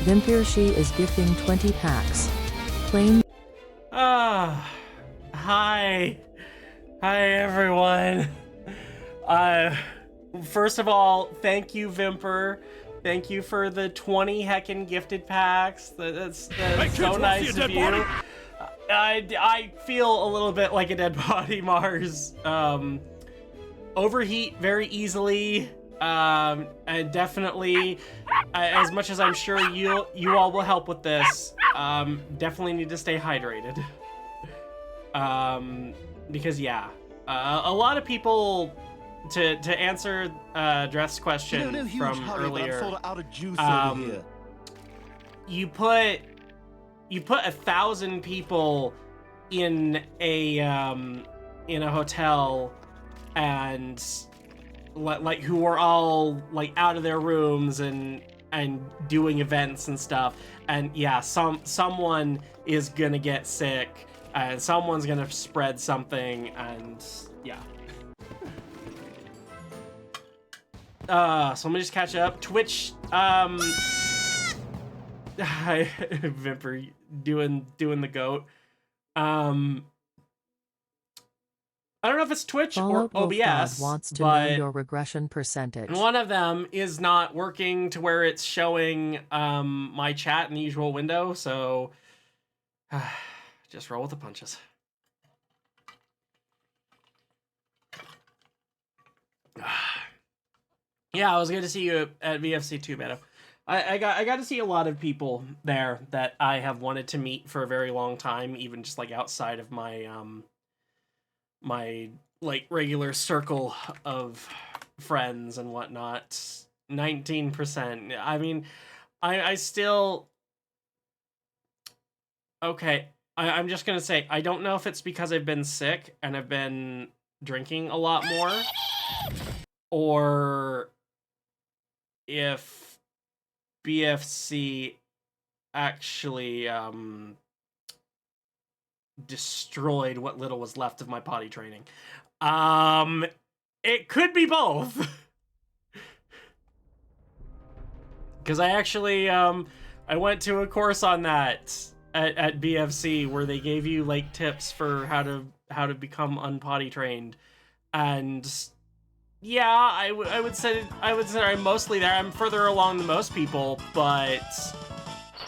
Vimpirshi is gifting 20 packs. Plain. Hi. Hi, everyone. First of all, thank you, Vimper. Thank you for the 20 heckin' gifted packs. That's so nice of you. I feel a little bit like a dead body, Mars. Overheat very easily. And definitely, as much as I'm sure you all will help with this, definitely need to stay hydrated. Because yeah, a lot of people, to answer Dreff's question from earlier, you put 1,000 people in a hotel, and like who are all like out of their rooms and doing events and stuff, and yeah, someone is gonna get sick and someone's gonna spread something, and yeah. So let me just catch up. Twitch, hi, Vimper, doing the goat. I don't know if it's Twitch or OBS, wants to but know your regression percentage. One of them is not working to where it's showing my chat in the usual window, so just roll with the punches. Yeah, I was good to see you at VFC too, Beto. I got to see a lot of people there that I have wanted to meet for a very long time, even just like outside of my my like regular circle of friends and whatnot. 19%. I mean, I still, okay, I'm just gonna say, I don't know if it's because I've been sick and I've been drinking a lot more, or if BFC actually destroyed what little was left of my potty training. It could be both. Because I actually I went to a course on that at BFC where they gave you like tips for how to become unpotty trained, and yeah, I would say I'm mostly there. I'm further along than most people, but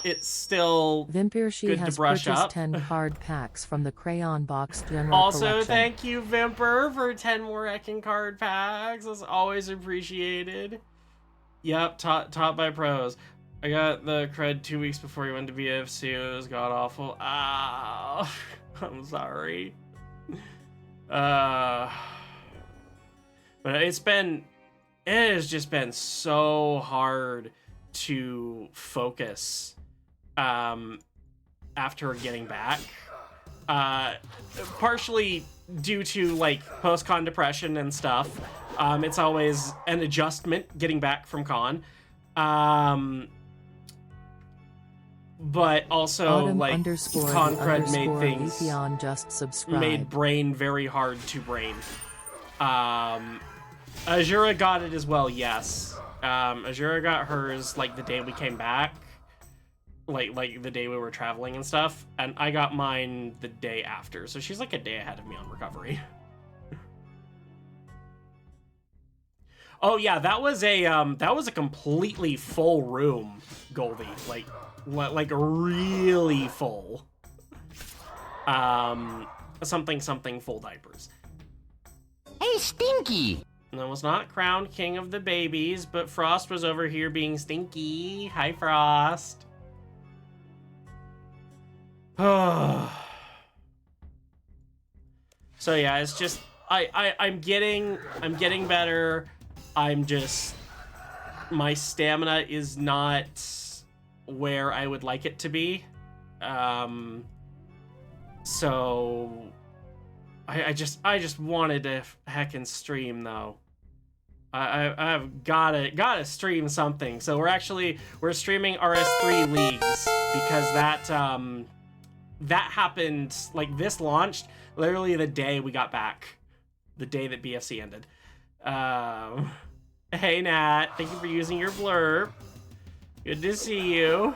it's still Vimpirshi good has to brush purchased up. 10 card packs from the Crayon Box General Also, Collection. thank you, Vimper, for 10 more heckin' card packs. That's always appreciated. Yep, taught by pros. I got the Crud 2 weeks before you went to VFC. It was god-awful. Ah, I'm sorry. But it has just been so hard to focus after getting back, partially due to like post-con depression and stuff. It's always an adjustment getting back from con, but also Autumn like con crud made things Letheon just subscribed. made brain very hard to brain. Azura got it as well, yes. Azura got hers like the day we came back, like the day we were traveling and stuff, and I got mine the day after, so she's like a day ahead of me on recovery. Oh yeah, that was a completely full room, Goldie, like really full. Something full diapers. Hey, Stinky! And I was not crowned king of the babies, but Frost was over here being stinky. Hi, Frost. So yeah, it's just I'm getting better. I'm just, my stamina is not where I would like it to be. So I just wanted to heckin' stream though. I've gotta stream something. So we're streaming RS3 leagues, because that happened, like this launched literally the day we got back, the day that BFC ended. Hey Nat, thank you for using your blurb. Good to see you.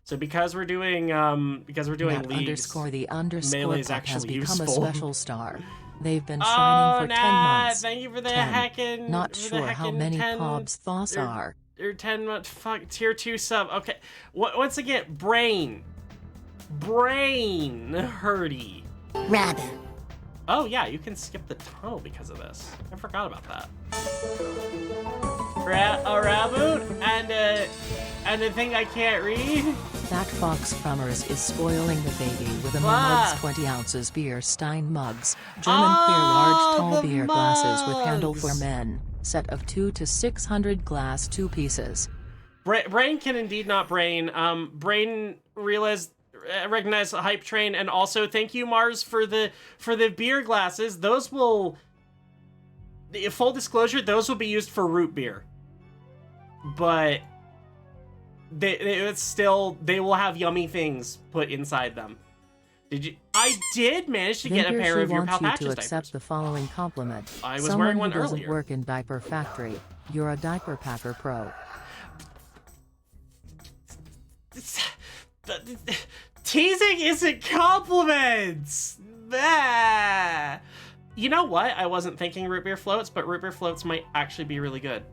So because we're doing That leagues, underscore the underscore Melee's pup has actually become useful. a special star. They've been shining for 10 months. Thank you for the 10. heckin'. Not for sure the how heckin' many 10 pobs thoughts are. Or 10 month fuck tier 2 sub. Okay. Once again, brain hurdy. Rather. Oh yeah, you can skip the tunnel because of this. I forgot about that. A raboot and a thing I can't read. That Fox Frummers is spoiling the baby with a mugs 20 ounces beer Stein mugs. German clear large tall the beer glasses with handle for mugs. men. Set of 2 to 600 glass 2 pieces. Brain can indeed not brain. Brain recognize the hype train, and also thank you Mars for the beer glasses. Those will, full disclosure, those will be used for root beer. But they will have yummy things put inside them. I did manage to get a pair of your Pal Patches to accept diapers. the following compliment. I was Someone wearing one who doesn't earlier. work in diaper factory. You're a diaper packer pro. Teasing isn't compliments. Bah. You know what? I wasn't thinking root beer floats, but root beer floats might actually be really good.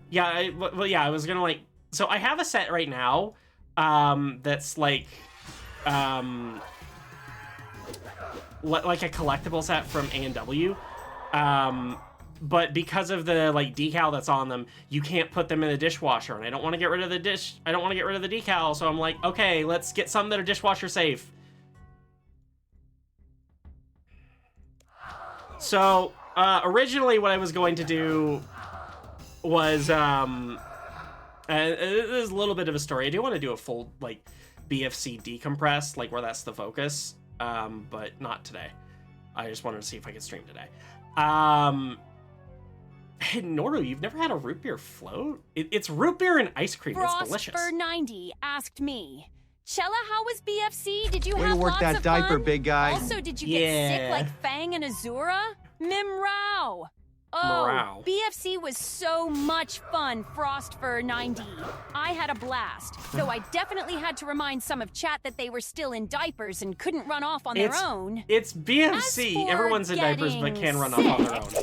Yeah, I was gonna like. So I have a set right now, that's like a collectible set from A&W. But because of the like decal that's on them, you can't put them in the dishwasher, and I don't want to get rid of the decal, so I'm like, okay, let's get some that are dishwasher safe. So originally what I was going to do was it is a little bit of a story. I do want to do a full like BFC decompress, like where that's the focus, but not today. I just wanted to see if I could stream today. Hey, Noru, you've never had a root beer float? It's root beer and ice cream. It's delicious. Frostfur90 asked me, Chella, how was BFC? Did you Way have to work lots that of diaper, fun? big guy. Also, did you Yeah. get sick like Fang and Azura? Mimrao. Oh, Morale. BFC was so much fun, Frostfur90. I had a blast, though I definitely had to remind some of chat that they were still in diapers and couldn't run off on their own. It's As BFC. for Everyone's in diapers but getting can run off on their own.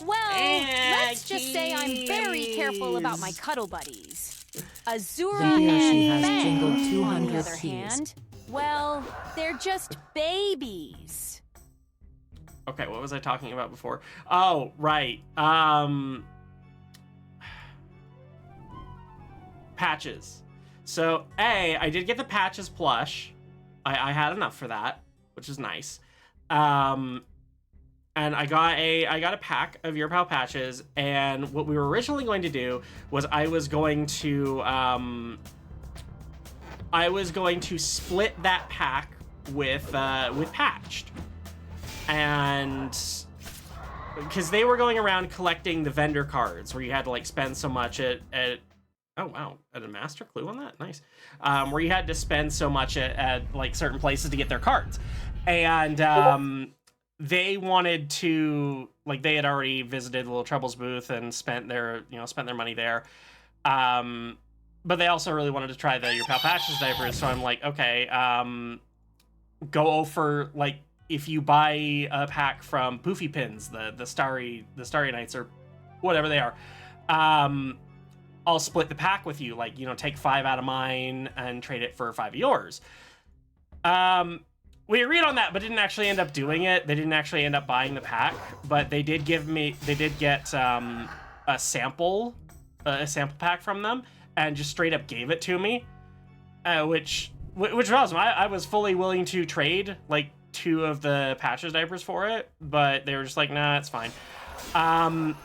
Well, let's just say I'm very careful about my keys. cuddle buddies. Azura The beer she and has Fang, jingled on the 200 other keys. hand, well, they're just babies. Okay, what was I talking about before? Oh, right. Patches. So, I did get the Patches plush. I had enough for that, which is nice. And I got a pack of Your Pal Patches, and what we were originally going to do was I was going to split that pack with Patched. And because they were going around collecting the vendor cards where you had to like spend so much at oh wow, at a master clue on that, nice, where you had to spend so much at like certain places to get their cards, and they wanted to, like, they had already visited Little Trouble's booth and spent their money there, but they also really wanted to try the Your Pal Patches diapers, so I'm like, okay, go for, like, if you buy a pack from Poofy Pins, the Starry Knights, or whatever they are, I'll split the pack with you. Like, take 5 out of mine and trade it for 5 of yours. We agreed on that, but didn't actually end up doing it. They didn't actually end up buying the pack, but they did get a sample pack from them and just straight up gave it to me, which was awesome. I was fully willing to trade, like, 2 of the Patches diapers for it, but they were just like, nah, it's fine. And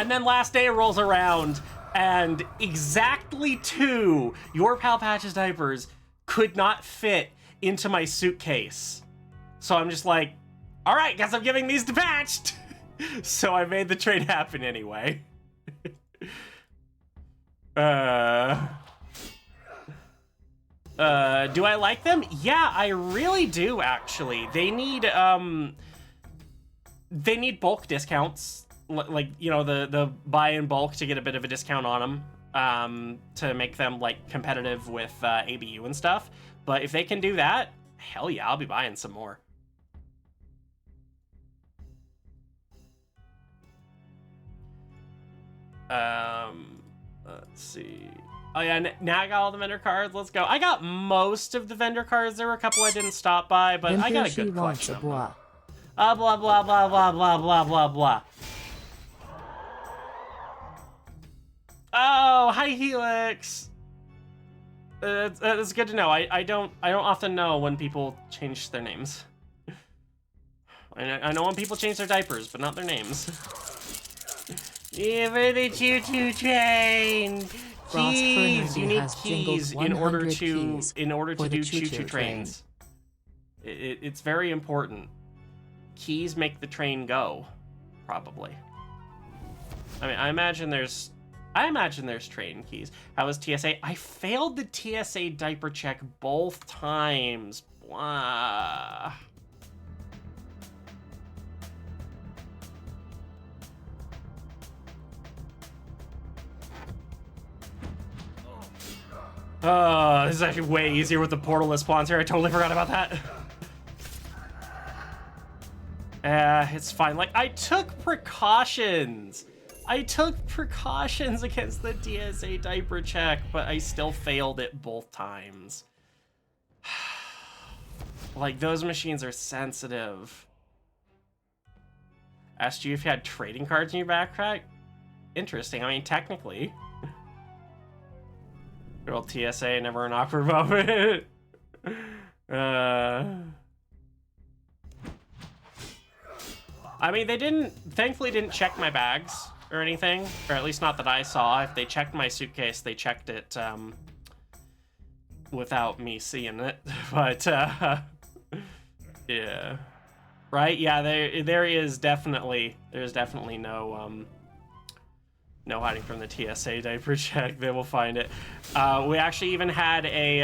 then last day rolls around, and exactly 2 Your Pal Patches diapers could not fit into my suitcase. So I'm just like, all right, guess I'm giving these to Patched. So I made the trade happen anyway. Do I like them? Yeah, I really do, actually. They need bulk discounts. Like, the buy in bulk to get a bit of a discount on them. to make them like competitive with ABU and stuff. But if they can do that, hell yeah, I'll be buying some more. Let's see. Oh yeah, now I got all the vendor cards. Let's go. I got most of the vendor cards. There were a couple I didn't stop by, but I got a good collection of them. Blah, blah, blah, blah, blah, blah, blah, blah, blah. Oh, hi, Helix. It's good to know. I don't often know when people change their names. I know when people change their diapers, but not their names. Yeah, but the choo-choo train. Keys. You need keys in order to do choo-choo trains. It's very important. Keys make the train go, probably. I mean, I imagine there's train keys. How was TSA? I failed the TSA diaper check both times. Blah. This is actually way easier with the portal spawns here. I totally forgot about that. It's fine. Like, I took precautions. I took precautions against the TSA diaper check, but I still failed it both times. Like, those machines are sensitive. Asked you if you had trading cards in your backpack? Interesting. I mean, technically. Good old TSA, never an awkward moment. I mean, they thankfully didn't check my bags or anything, or at least not that I saw. If they checked my suitcase, they checked it without me seeing it. But yeah, right? Yeah, there's definitely no hiding from the TSA diaper check. They will find it. We actually even had a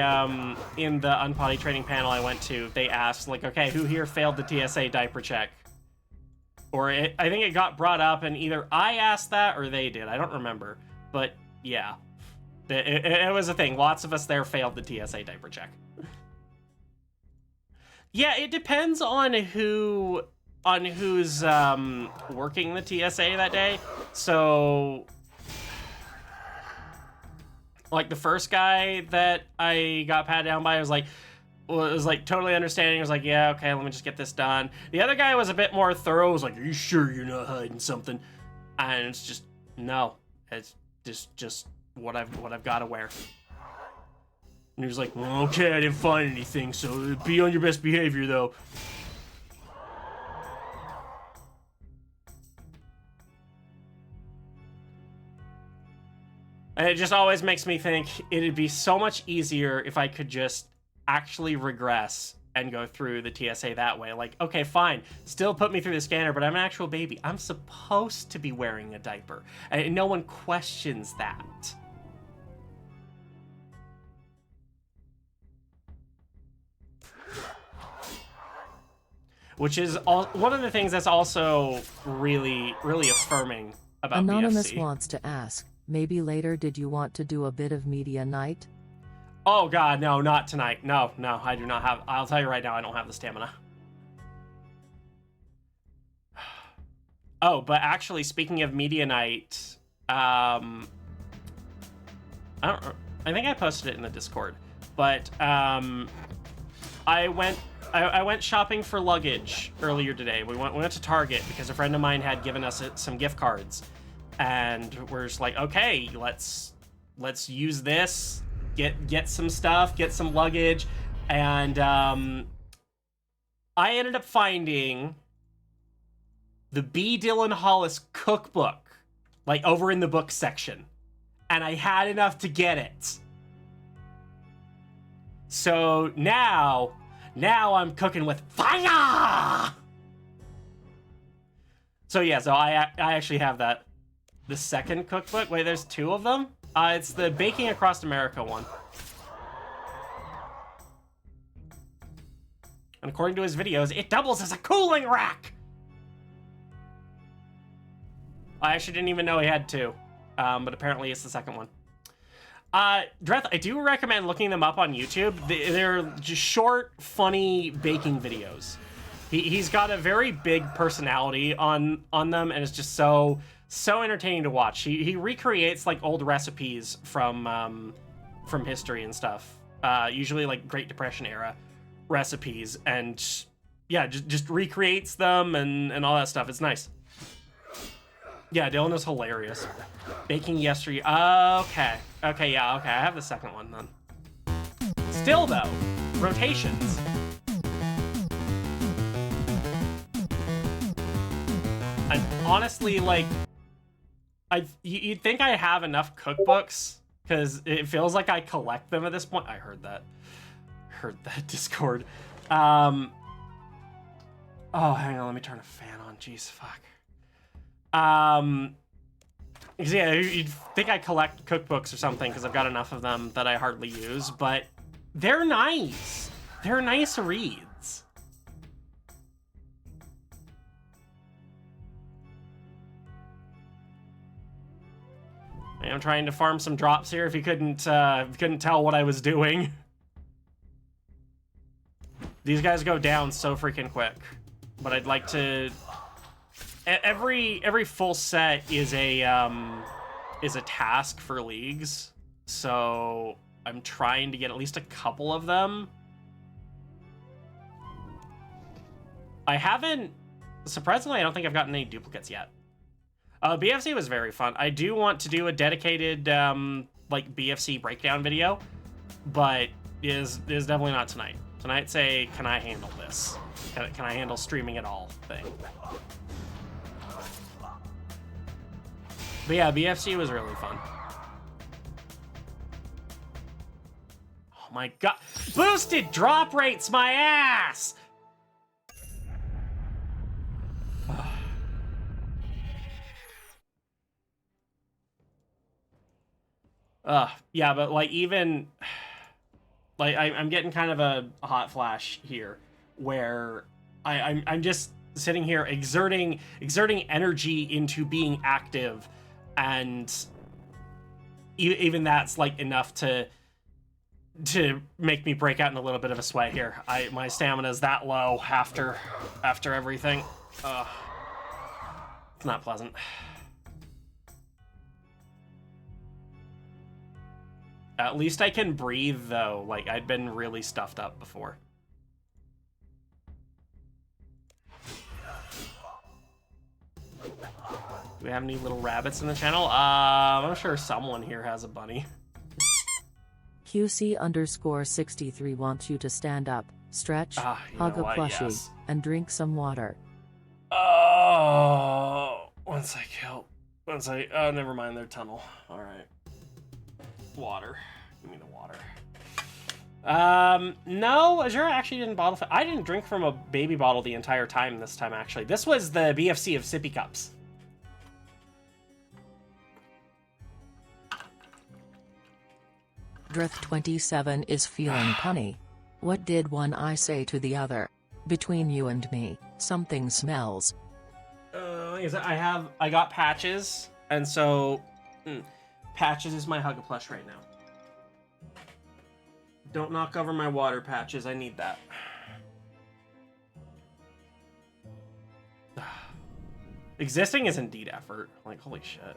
in the unpotty training panel I went to. They asked like, okay, who here failed the TSA diaper check? Or I think it got brought up, and either I asked that or they did. I don't remember, but yeah, it was a thing. Lots of us there failed the TSA diaper check. Yeah, it depends on who's working the TSA that day. So, like the first guy that I got patted down by was like totally understanding. Was like, yeah, okay, let me just get this done. The other guy was a bit more thorough. Was like, are you sure you're not hiding something? And it's just no, it's just what I've got to wear. And he was like, well, okay, I didn't find anything, so be on your best behavior though. And it just always makes me think it'd be so much easier if I could just actually regress and go through the TSA that way. Like, okay, fine, still put me through the scanner, but I'm an actual baby. I'm supposed to be wearing a diaper, and no one questions that. Which is one of the things that's also really, really affirming about Anonymous BFC. Wants to ask, maybe later did you want to do a bit of media night? Oh god, no, not tonight. No, I do not have. I'll tell you right now, I don't have the stamina. Oh, but actually, speaking of media night, I think I posted it in the Discord, but I went shopping for luggage earlier today. We went to Target because a friend of mine had given us some gift cards, and we're just like, okay, let's use this. Get some stuff, get some luggage, and I ended up finding the B. Dylan Hollis cookbook, like over in the book section, and I had enough to get it. So now I'm cooking with fire. So yeah, so I actually have the second cookbook. Wait, there's two of them. It's the Baking Across America one. And according to his videos, it doubles as a cooling rack! I actually didn't even know he had two, but apparently it's the second one. Dreth, I do recommend looking them up on YouTube. They're just short, funny baking videos. He's got a very big personality on them, and it's just so entertaining to watch. He recreates like old recipes from history and stuff. Usually like Great Depression era recipes, and yeah, just recreates them and all that stuff. It's nice. Yeah, Dylan is hilarious. Baking yesterday. Okay, yeah, okay. I have the second one then. Still though, rotations. And honestly, like, you'd think I have enough cookbooks because it feels like I collect them at this point. I heard that Discord. Oh, hang on, let me turn a fan on. Jeez, fuck. Because yeah, you'd think I collect cookbooks or something because I've got enough of them that I hardly use, but they're nice. They're nice reads. I'm trying to farm some drops here if you couldn't tell what I was doing. These guys go down so freaking quick, but I'd like to. Every full set is a task for leagues, so I'm trying to get at least a couple of them. Surprisingly, I don't think I've gotten any duplicates yet. BFC was very fun. I do want to do a dedicated like BFC breakdown video, but is definitely not tonight. Tonight's a can I handle this? Can I handle streaming at all thing. But yeah, BFC was really fun. Oh my god. Boosted drop rates, my ass! Yeah, but like even... Like I'm getting kind of a hot flash here where I'm just sitting here exerting energy into being active, and even that's like enough to make me break out in a little bit of a sweat here. My stamina is that low after everything. It's not pleasant. At least I can breathe though. Like I'd been really stuffed up before. Do we have any little rabbits in the channel? I'm sure someone here has a bunny. QC_63 wants you to stand up, stretch, hug a plushie, and drink some water. Oh, once oh, never mind their tunnel. All right. Water. Give me the water. No, Azura actually didn't bottle. I didn't drink from a baby bottle the entire time this time, actually. This was the BFC of sippy cups. Dreth27 is feeling punny. What did one eye say to the other? Between you and me, something smells. I got Patches, and so Patches is my Hug-a-Plush right now. Don't knock over my water, Patches. I need that. Existing is indeed effort. Like, holy shit.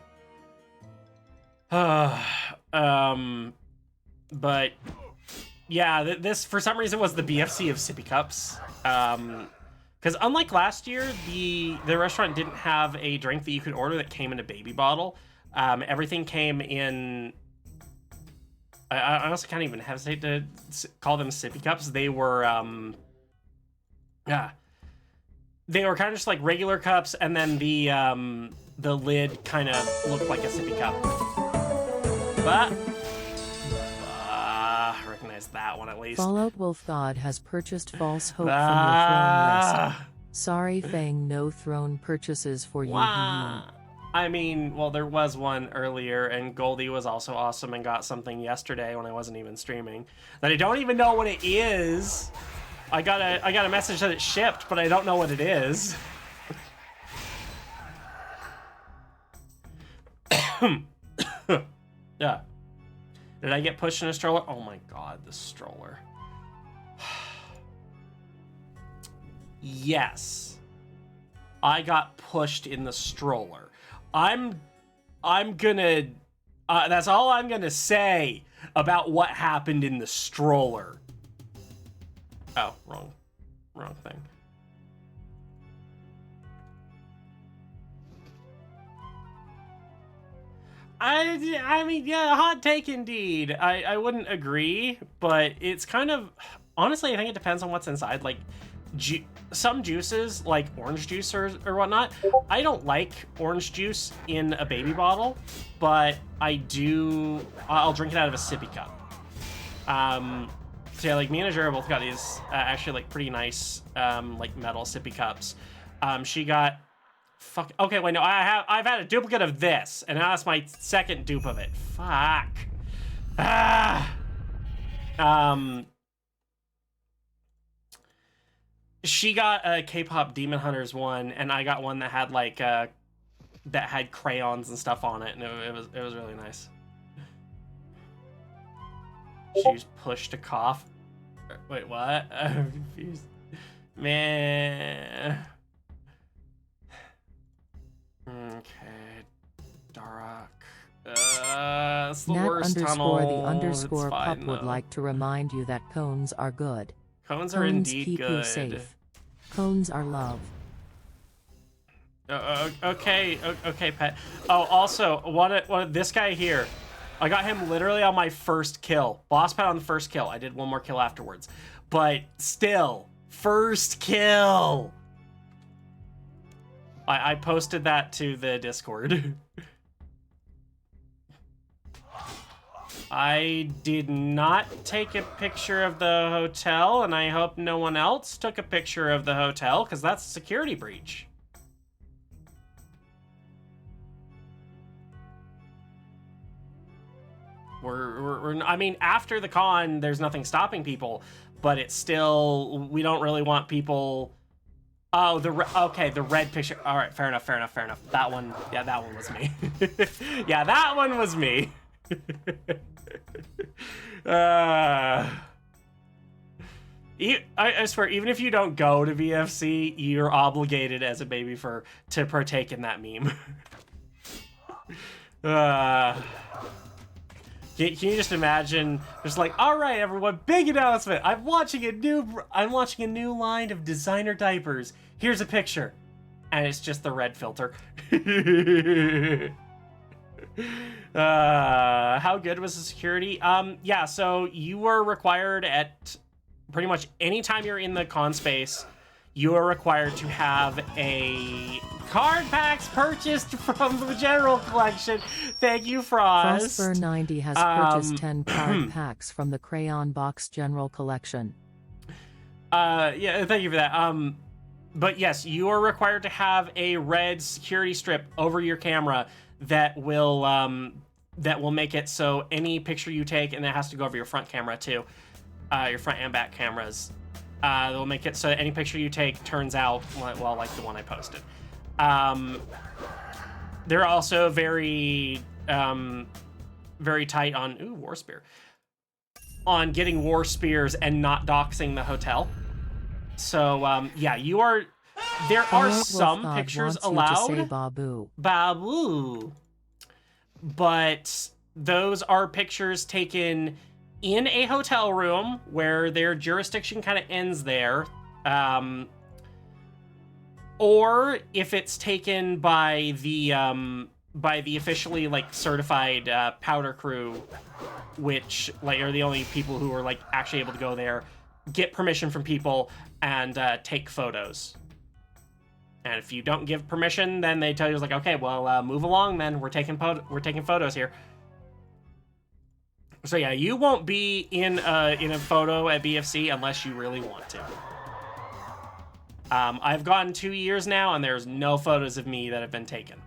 But yeah, this for some reason was the BFC of sippy cups. Because unlike last year, the restaurant didn't have a drink that you could order that came in a baby bottle. Everything came in. I honestly can't even hesitate to call them sippy cups. They were they were kind of just like regular cups, and then the lid kind of looked like a sippy cup. But I recognize that one at least. Fallout Wolf God has purchased False Hope from your throne list. Sorry, Fang, no throne purchases for you. I mean, well, there was one earlier, and Goldie was also awesome and got something yesterday when I wasn't even streaming that I don't even know what it is. I got a message that it shipped, but I don't know what it is. Yeah. Did I get pushed in a stroller? Oh my god, the stroller. Yes. I got pushed in the stroller. I'm gonna... that's all I'm gonna say about what happened in the stroller. Oh, wrong thing. I mean, yeah, hot take indeed. I wouldn't agree, but it's kind of... Honestly, I think it depends on what's inside. Like, some juices, like orange juice or whatnot, I don't like orange juice in a baby bottle, but I'll drink it out of a sippy cup. So yeah, like me and Azura both got these actually like pretty nice like metal sippy cups. She got okay, wait, no, I've had a duplicate of this, and now that's my second dupe of it. Fuck. She got a K-pop Demon Hunters one, and I got one that had like that had crayons and stuff on it, and it was really nice. She was pushed to cough. Wait, what? I'm confused. Man. Okay. Dark. It's the worst tunnel. _the_ pup would like to remind you that cones are good. Cones are indeed keep good. You safe. Cones are love. Okay, pet. Oh, also, what this guy here, I got him literally on my first kill. Boss pet on the first kill. I did one more kill afterwards. But still, first kill. I posted that to the Discord. I did not take a picture of the hotel, and I hope no one else took a picture of the hotel, because that's a security breach. I mean, after the con, there's nothing stopping people, but it's still, we don't really want people... Oh, okay, the red picture. All right, fair enough. That one, yeah, that one was me. Yeah, that one was me. I swear, even if you don't go to VFC, you're obligated as a baby fur to partake in that meme. Can you just imagine, just like, all right, everyone, big announcement. I'm launching a new line of designer diapers. Here's a picture, and it's just the red filter. How good was the security? Yeah, so you were required at pretty much any time you're in the con space, you are required to have a card packs purchased from the general collection. Thank you, Frost. Frostfur90 has purchased 10 card packs from the Crayon Box General Collection. Yeah, thank you for that. But yes, you are required to have a red security strip over your camera that will make it so any picture you take, and it has to go over your front camera too, your front and back cameras. They'll make it so any picture you take turns out well, like the one I posted. They're also very tight on war spear, on getting war spears and not doxing the hotel. So yeah, you are. There are some pictures allowed. Babu. But those are pictures taken in a hotel room where their jurisdiction kind of ends there. Or if it's taken by the officially like certified powder crew, which like are the only people who are like actually able to go there, get permission from people and take photos. And if you don't give permission, then they tell you, like, okay, well, move along, then. We're taking photos here. So yeah, you won't be in a photo at BFC unless you really want to. I've gone 2 years now, and there's no photos of me that have been taken.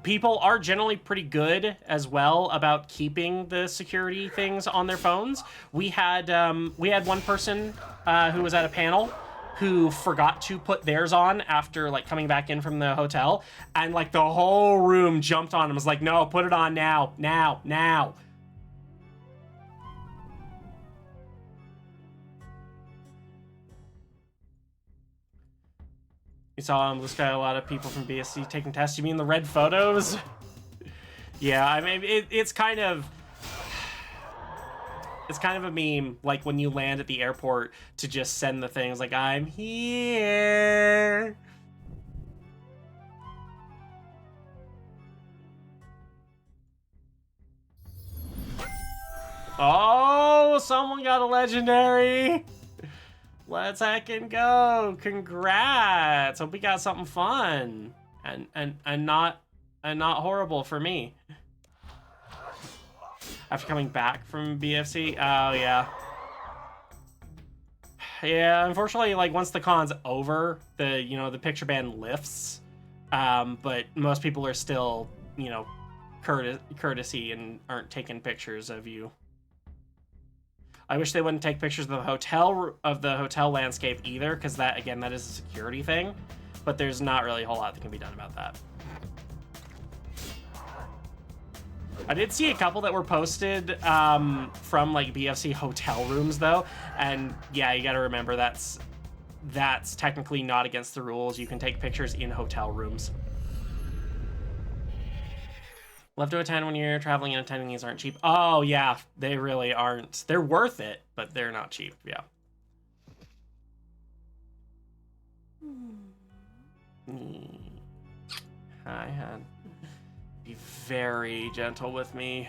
People are generally pretty good as well about keeping the security things on their phones. We had one person who was at a panel who forgot to put theirs on after like coming back in from the hotel, and like the whole room jumped on and was like, no, put it on now. You saw on Blue Sky a lot of people from BSC taking tests. You mean the red photos? Yeah, I mean, it's kind of a meme, like when you land at the airport to just send the things like, I'm here. Oh, someone got a legendary. Let's heckin' go. Congrats. Hope we got something fun and not horrible for me. After coming back from BFC? Oh, yeah. Yeah, unfortunately, like, once the con's over, the picture ban lifts. But most people are still, courtesy and aren't taking pictures of you. I wish they wouldn't take pictures of the hotel landscape either, because that is a security thing. But there's not really a whole lot that can be done about that. I did see a couple that were posted from like BFC hotel rooms though, and yeah, you got to remember that's technically not against the rules. You can take pictures in hotel rooms. Love to attend when you're traveling, and attending these aren't cheap. Oh yeah, they really aren't. They're worth it, but they're not cheap. Yeah. I had be very gentle with me.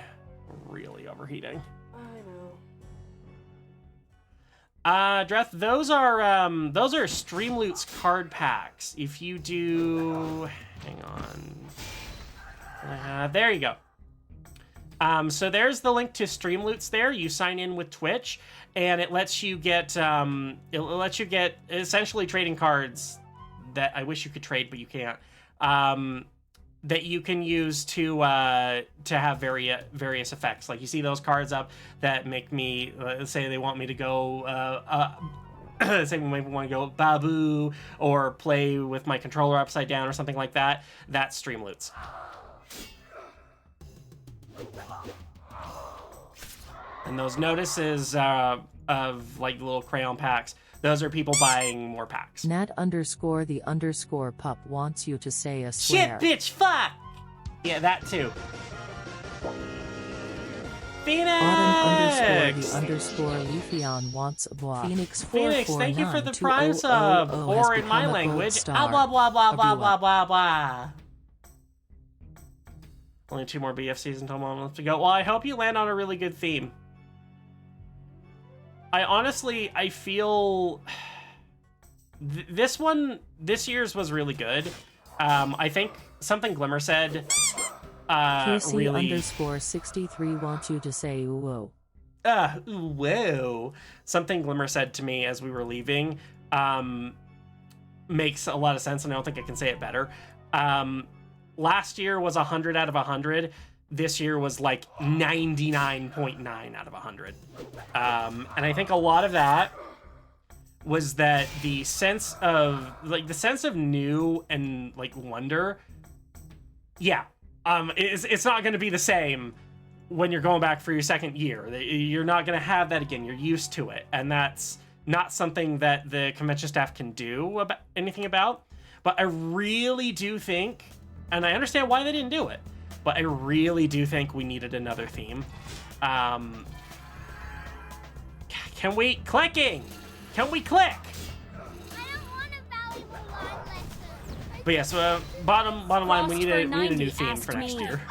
Really overheating. I know. Dreth, those are Streamloots card packs. If you do, hang on. There you go. So there's the link to Streamloots there. You sign in with Twitch, and it lets you get essentially trading cards that I wish you could trade, but you can't. That you can use to have various effects. Like you see those cards up that make me say they want me to go say we maybe want to go Babu or play with my controller upside down or something like that. That's Streamloots. And those notices of like little crayon packs, those are people buying more packs. Nat_the_pup wants you to say a swear. Shit, bitch, fuck! Yeah, that too. Phoenix! Autumn_the_Leafeon wants a blah. Phoenix, Phoenix, thank you for the Prime sub. Or in my language, blah blah blah blah blah blah blah blah. Only 2 more BFCs until one month to go. Well, I hope you land on a really good theme. I feel this year's was really good. I think something Glimmer said really... KC_63 wants you to say whoa. Whoa. Something Glimmer said to me as we were leaving makes a lot of sense, and I don't think I can say it better. Last year was 100 out of 100. This year was like 99.9 out of 100. And I think a lot of that was that the sense of new and like wonder. Yeah. It's not going to be the same when you're going back for your second year. You're not going to have that again. You're used to it. And that's not something that the convention staff can do anything about. But I really do think, and I understand why they didn't do it, but I really do think we needed another theme. Can we click? I don't want a volleyball lesson. But yeah, so bottom line, we need a new theme for next year.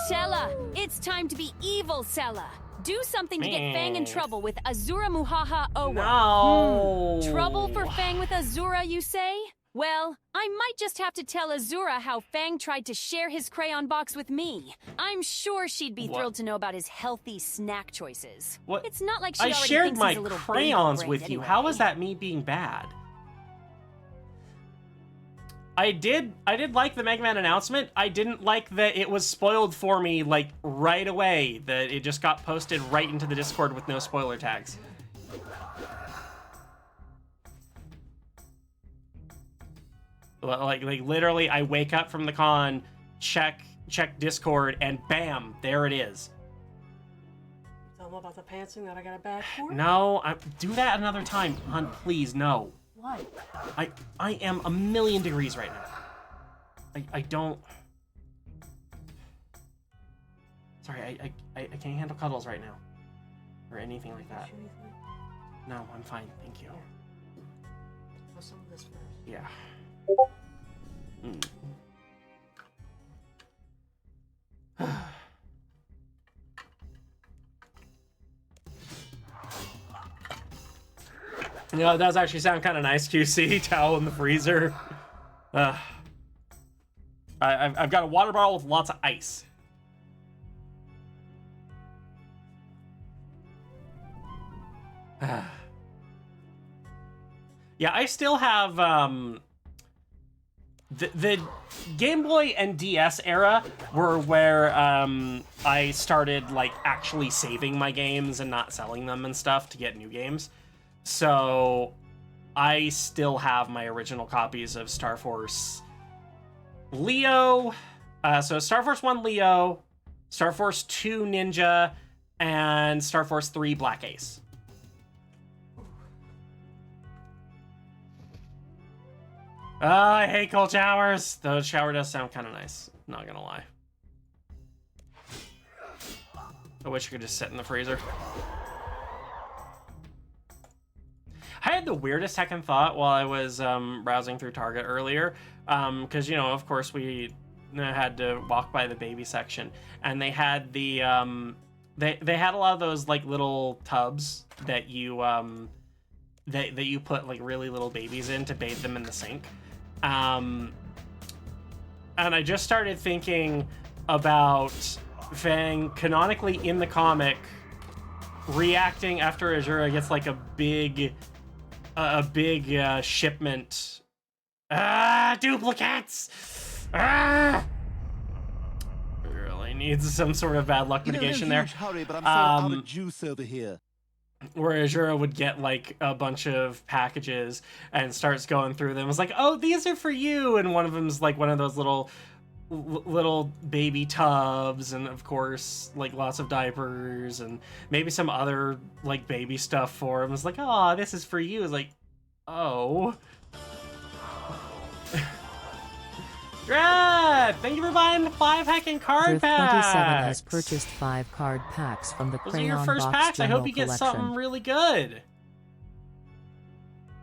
Sella, it's time to be evil, Sella. Do something to get Fang in trouble with Azura Muhaha Owa. No. Trouble for Fang with Azura, you say? Well, I might just have to tell Azura how Fang tried to share his crayon box with me. I'm sure she'd be thrilled to know about his healthy snack choices. What? It's not like she I already shared thinks my he's a little crayons with you. anyway. How is that me being bad? I did like the Mega Man announcement. I didn't like that it was spoiled for me like right away. That it just got posted right into the Discord with no spoiler tags. Like literally, I wake up from the con, check Discord, and bam, there it is. Tell them about the pantsing that I got a bag for? No, do that another time, hon. Please, no. What? I am a million degrees right now. I don't. Sorry, I can't handle cuddles right now, or anything like that. No, I'm fine, thank you. Have some of this first. Yeah. Mm. You know, it does actually sound kind of nice, QC. Towel in the freezer. I've got a water bottle with lots of ice. Yeah, I still have the Game Boy and DS era were where I started like actually saving my games and not selling them and stuff to get new games. So I still have my original copies of Star Force Leo. So Star Force 1 Leo, Star Force 2 Ninja, and Star Force 3 Black Ace. I hate cold showers. The shower does sound kind of nice, not gonna lie. I wish I could just sit in the freezer. I had the weirdest heckin' thought while I was browsing through Target earlier, because, you know, of course we had to walk by the baby section, and they had the they had a lot of those like little tubs that you that you put like really little babies in to bathe them in the sink. And I just started thinking about Fang canonically in the comic reacting after Azura gets like a big shipment. Duplicates! Really needs some sort of bad luck mitigation there. Hurry, but I'm so out of juice over here. Where Azura would get like a bunch of packages and starts going through them. It's like, oh, these are for you, and one of them's like one of those little baby tubs, and of course like lots of diapers and maybe some other like baby stuff for him. It's like, oh, this is for you. It's like, oh. Crud! Thank you for buying 5 hacking card packs! 27 has purchased 5 card packs from the Those Crayon are your first Box packs. I General hope you get Collection. something really good.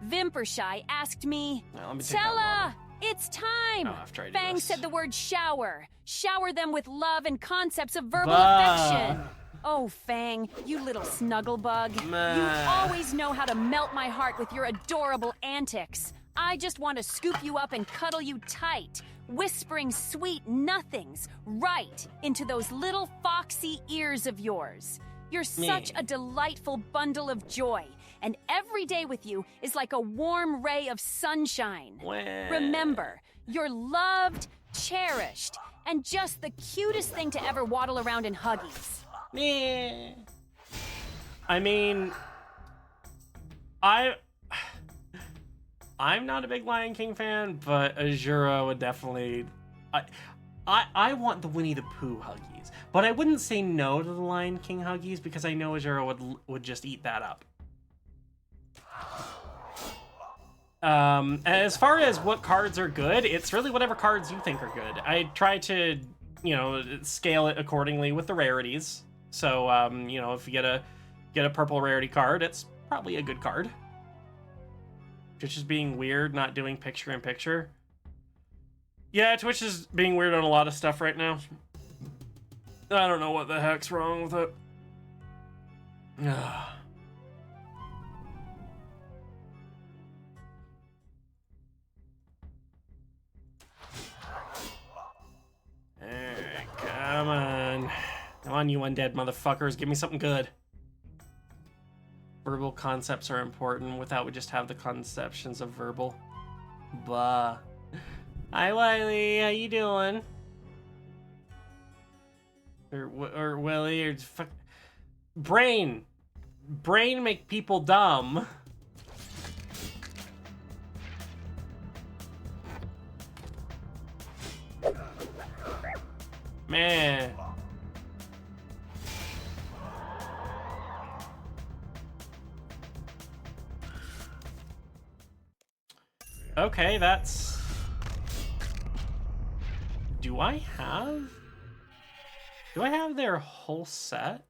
Vimpershy asked me, Now, let me take that Tella, one. it's time! Oh, after I do Fang this. said the word shower. Shower them with love and concepts of verbal Bah. affection. Oh, Fang, you little snuggle bug. Meh. You always know how to melt my heart with your adorable antics. I just want to scoop you up and cuddle you tight, whispering sweet nothings right into those little foxy ears of yours. You're such a delightful bundle of joy, and every day with you is like a warm ray of sunshine. Well. Remember, you're loved, cherished, and just the cutest thing to ever waddle around in Huggies. Meh. I mean, I'm not a big Lion King fan, but Azura would definitely. I want the Winnie the Pooh Huggies, but I wouldn't say no to the Lion King Huggies because I know Azura would just eat that up. As far as what cards are good, it's really whatever cards you think are good. I try to, you know, scale it accordingly with the rarities. So, you know, if you get a purple rarity card, it's probably a good card. Twitch is being weird, not doing picture-in-picture. Yeah, Twitch is being weird on a lot of stuff right now. I don't know what the heck's wrong with it. Alright, come on. Come on, you undead motherfuckers. Give me something good. Verbal concepts are important. Without, we just have the conceptions of verbal. Blah. Hi, Wiley. How you doing? Or Willie, or fuck. Brain. Brain make people dumb. Man. Okay, that's... Do I have their whole set?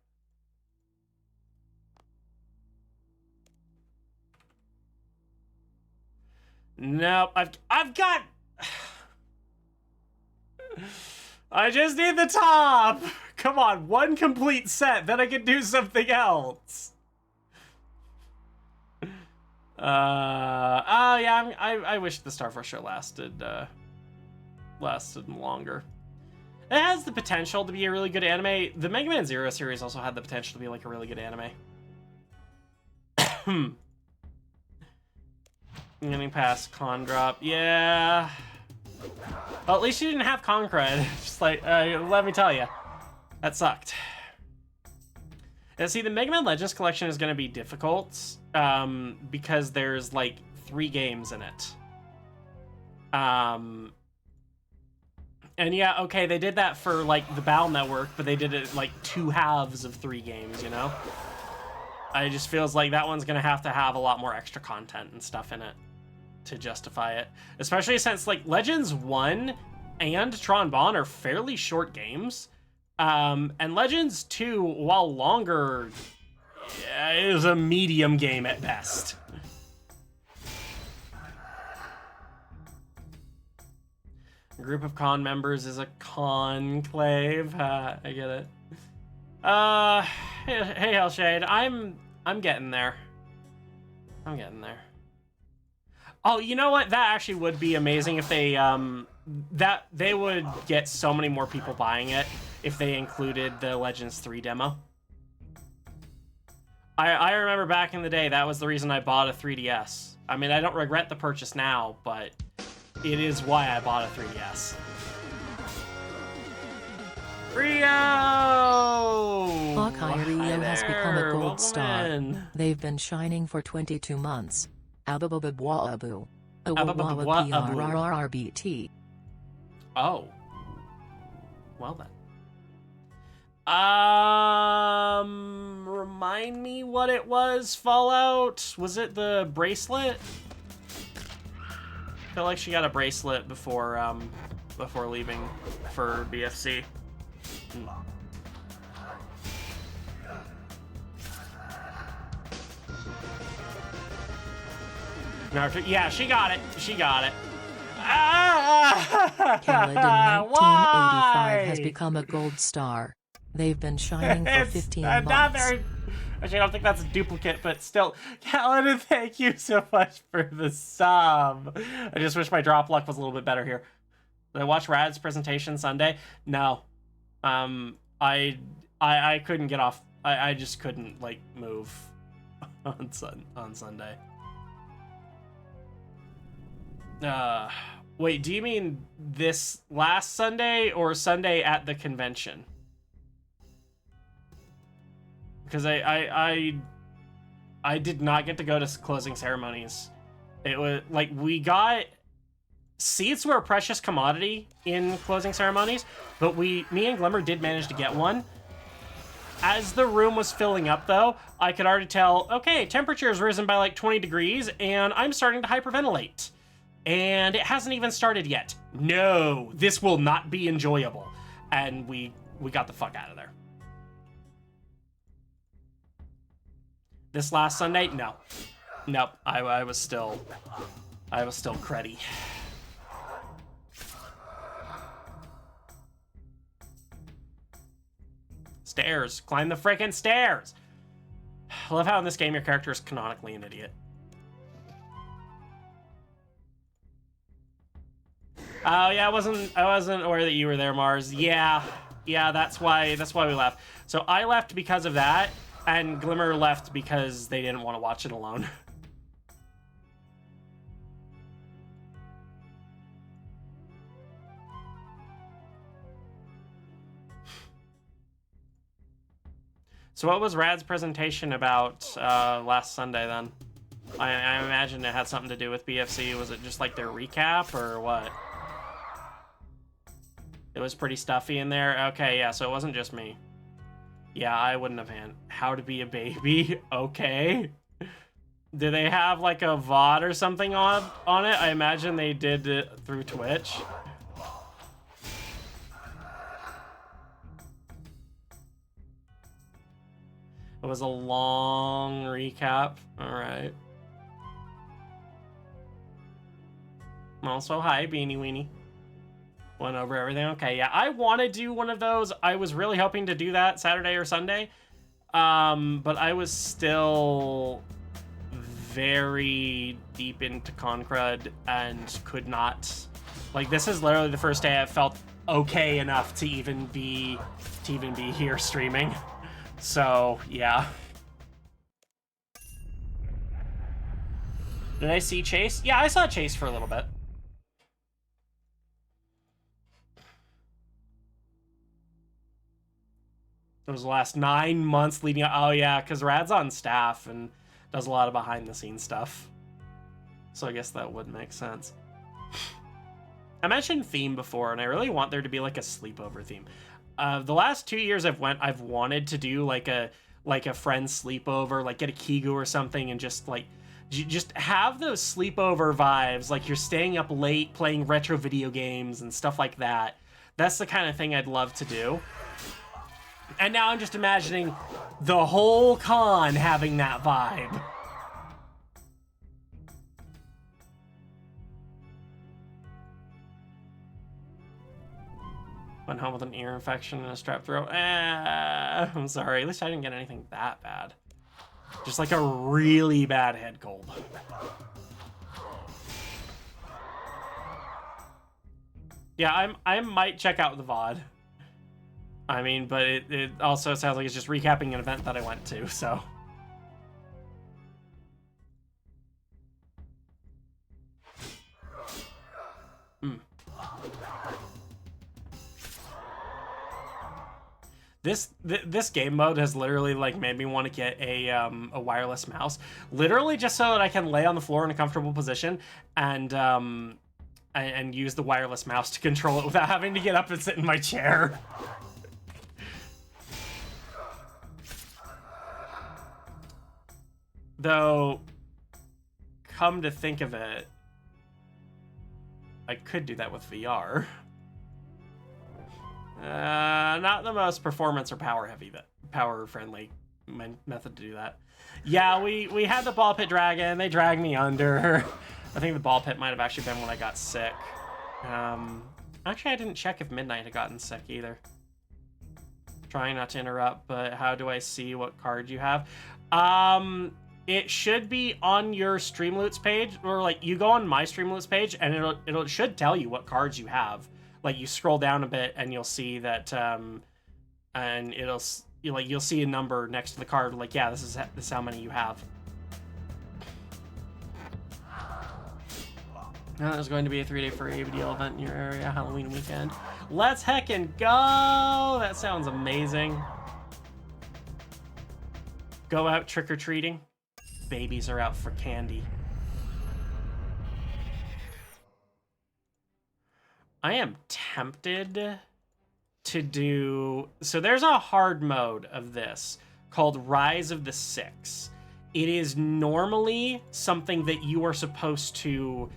Nope, I've got... I just need the top! Come on, one complete set, then I can do something else. Oh yeah, I wish the Starforce show lasted longer. It has the potential to be a really good anime. The Mega Man Zero series also had the potential to be like a really good anime. Getting past Con Drop, yeah. Well, at least you didn't have Con Crud. Just like, let me tell you, that sucked. And see, the Mega Man Legends collection is going to be difficult because there's like 3 games in it. And yeah, okay, they did that for like the Battle Network, but they did it like 2 halves of 3 games, you know? It just feels like that one's gonna have to have a lot more extra content and stuff in it to justify it. Especially since like Legends 1 and Tron Bonne are fairly short games. And Legends 2, while longer, is a medium game at best. A group of con members is a conclave. I get it. Hey Hellshade, I'm getting there. I'm getting there. Oh, you know what? That actually would be amazing if they they would get so many more people buying it if they included the Legends 3 demo. I remember back in the day, that was the reason I bought a 3DS. I mean, I don't regret the purchase now, but it is why I bought a 3DS. Rio! Hawkeye Rio has become a gold Welcome star. in. They've been shining for 22 months. Ababababwaabu. Ababababwaabu. Oh. Well then. Remind me what it was, Fallout? Was it the bracelet? I feel like she got a bracelet before leaving for BFC. Naruto, yeah, she got it. She got it. Kaladin 1985 Why? has become a gold star. They've been shining for 15 not months. very... Actually, I don't think that's a duplicate, but still. Kaladin, thank you so much for the sub. I just wish my drop luck was a little bit better here. Did I watch Rad's presentation Sunday? No. I couldn't get off. I just couldn't, like, move on Sunday. Wait, do you mean this last Sunday or Sunday at the convention? Because I did not get to go to closing ceremonies. It was like we got seats were a precious commodity in closing ceremonies, but me and Glimmer did manage to get one. As the room was filling up, though, I could already tell, okay, temperature has risen by like 20 degrees, and I'm starting to hyperventilate. And it hasn't even started yet. No, this will not be enjoyable. And we got the fuck out of there. This last Sunday, no. Nope, I was still cruddy. Stairs, climb the frickin' stairs. I love how in this game your character is canonically an idiot. Oh yeah, I wasn't aware that you were there, Mars. Yeah, that's why we left. So I left because of that, and Glimmer left because they didn't want to watch it alone. So what was Rad's presentation about last Sunday then? I imagine it had something to do with BFC. Was it just like their recap or what? It was pretty stuffy in there. Okay, yeah, so it wasn't just me. Yeah, I wouldn't have had How to Be a Baby. Okay. Do they have like a VOD or something on it? I imagine they did it through Twitch. It was a long recap. All right. Also, hi, Beanie Weenie. Went over everything. Okay, yeah, I want to do one of those. I was really hoping to do that Saturday or Sunday. But I was still very deep into Crud and could not. Like, this is literally the first day I felt okay enough to even be here streaming. So, yeah. Did I see Chase? Yeah, I saw Chase for a little bit. It was the last 9 months leading up. Oh, yeah, because Rad's on staff and does a lot of behind-the-scenes stuff. So I guess that would make sense. I mentioned theme before, and I really want there to be, like, a sleepover theme. The last 2 years I've wanted to do, like a friend sleepover, like, get a Kigu or something and just, like, just have those sleepover vibes. Like, you're staying up late playing retro video games and stuff like that. That's the kind of thing I'd love to do. And now I'm just imagining the whole con having that vibe. Went home with an ear infection and a strep throat. I'm sorry. At least I didn't get anything that bad. Just like a really bad head cold. Yeah, I might check out the VOD. I mean, but it also sounds like it's just recapping an event that I went to, so. This game mode has literally like made me want to get a wireless mouse, literally just so that I can lay on the floor in a comfortable position and use the wireless mouse to control it without having to get up and sit in my chair. Though, come to think of it, I could do that with VR. Not the most performance or power friendly method to do that. Yeah, we had the ball pit dragon. They dragged me under. I think the ball pit might have actually been when I got sick. Actually, I didn't check if Midnight had gotten sick either. Trying not to interrupt, but how do I see what card you have? It should be on your Streamloots page, or like you go on my Streamloots page, and it should tell you what cards you have. Like you scroll down a bit, and you'll see that, and you'll see a number next to the card. Like, yeah, this is how many you have. There's going to be a 3-day free deal event in your area, Halloween weekend. Let's heckin' go! That sounds amazing. Go out trick-or-treating. Babies are out for candy. I am tempted to do... So there's a hard mode of this called Rise of the Six. It is normally something that you are supposed to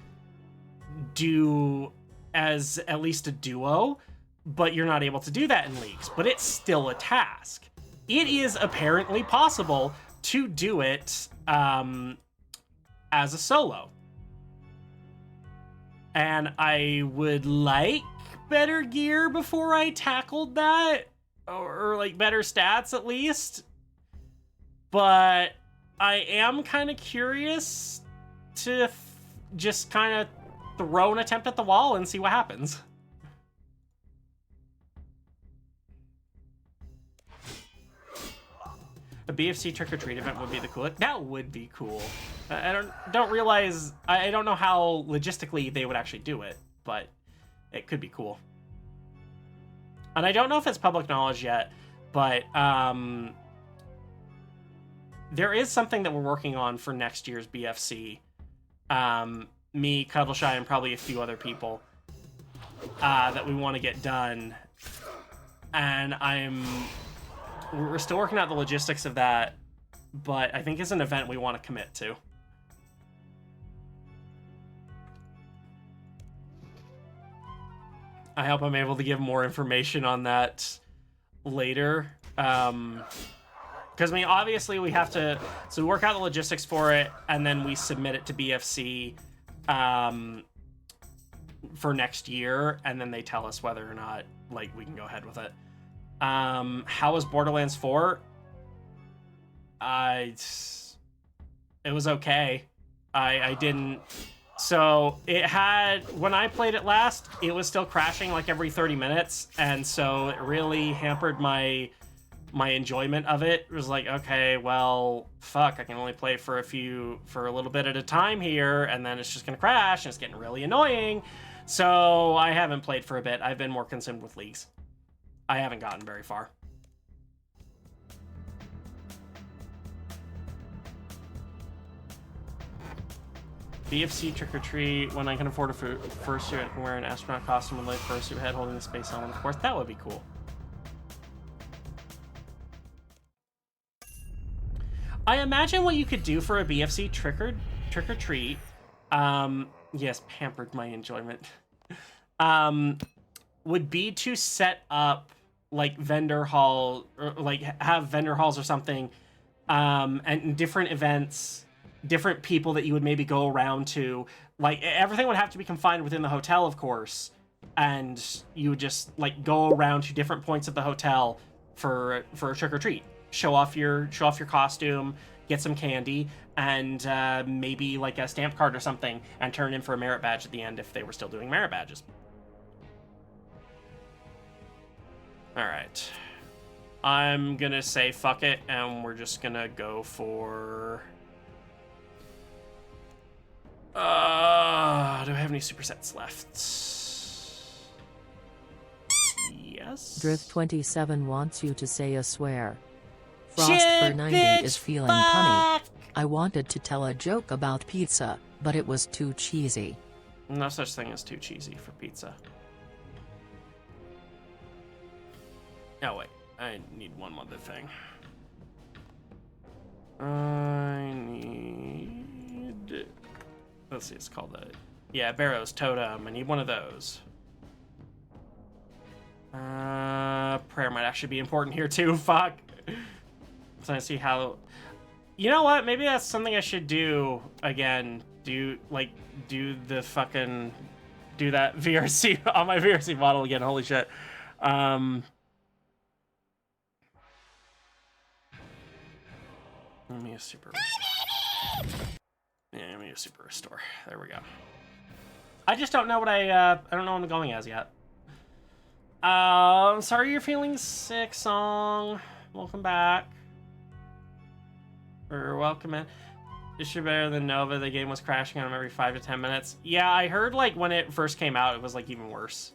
do as at least a duo, but you're not able to do that in leagues. But it's still a task. It is apparently possible to do it as a solo. And I would like better gear before I tackled that, or like better stats at least. But I am kind of curious to just kind of throw an attempt at the wall and see what happens. A BFC trick-or-treat event would be the coolest. That would be cool. I don't realize... I don't know how logistically they would actually do it, but it could be cool. And I don't know if it's public knowledge yet, but there is something that we're working on for next year's BFC. Me, Cuddleshy, and probably a few other people. that we want to get done, and we're still working out the logistics of that, but I think it's an event we want to commit to. I hope I'm able to give more information on that later. Because, I mean, obviously we have to... So we work out the logistics for it, and then we submit it to BFC for next year, and then they tell us whether or not, like, we can go ahead with it. How was Borderlands 4? It was okay. I didn't... So it had, when I played it last, it was still crashing like every 30 minutes. And so it really hampered my enjoyment of it. It was like, okay, well, fuck, I can only play for a little bit at a time here. And then it's just going to crash and it's getting really annoying. So I haven't played for a bit. I've been more consumed with leagues. I haven't gotten very far. BFC trick or treat when I can afford a fursuit. I can wear an astronaut costume and light fursuit head holding the space element. Of course, that would be cool. I imagine what you could do for a BFC trick or treat. Yes, pampered my enjoyment. Would be to set up like vendor hall or like have vendor halls or something, and different events. Different people that you would maybe go around to, like everything would have to be confined within the hotel, of course, and you would just like go around to different points of the hotel for a trick or treat, show off your costume, get some candy, and maybe like a stamp card or something, and turn in for a merit badge at the end if they were still doing merit badges. All right, I'm gonna say fuck it, and we're just gonna go for. Do I have any supersets left? Yes. Drift27 wants you to say a swear. Frost for 90 is feeling punny. I wanted to tell a joke about pizza, but it was too cheesy. No such thing as too cheesy for pizza. Oh wait, I need one other thing. I need... Let's see, it's called a... Yeah, Barrow's Totem. I need one of those. Prayer might actually be important here too, fuck. I'm trying to see how... You know what? Maybe that's something I should do again. Do the fucking... Do that VRC on my VRC model again, holy shit. Let me a super... Yeah, let me a super restore. There we go. I just don't know what I don't know what I'm going as yet. Sorry you're feeling sick, Song. Welcome back. Or welcome in. This is better than Nova. The game was crashing on him every 5 to 10 minutes. Yeah, I heard like when it first came out, it was like even worse.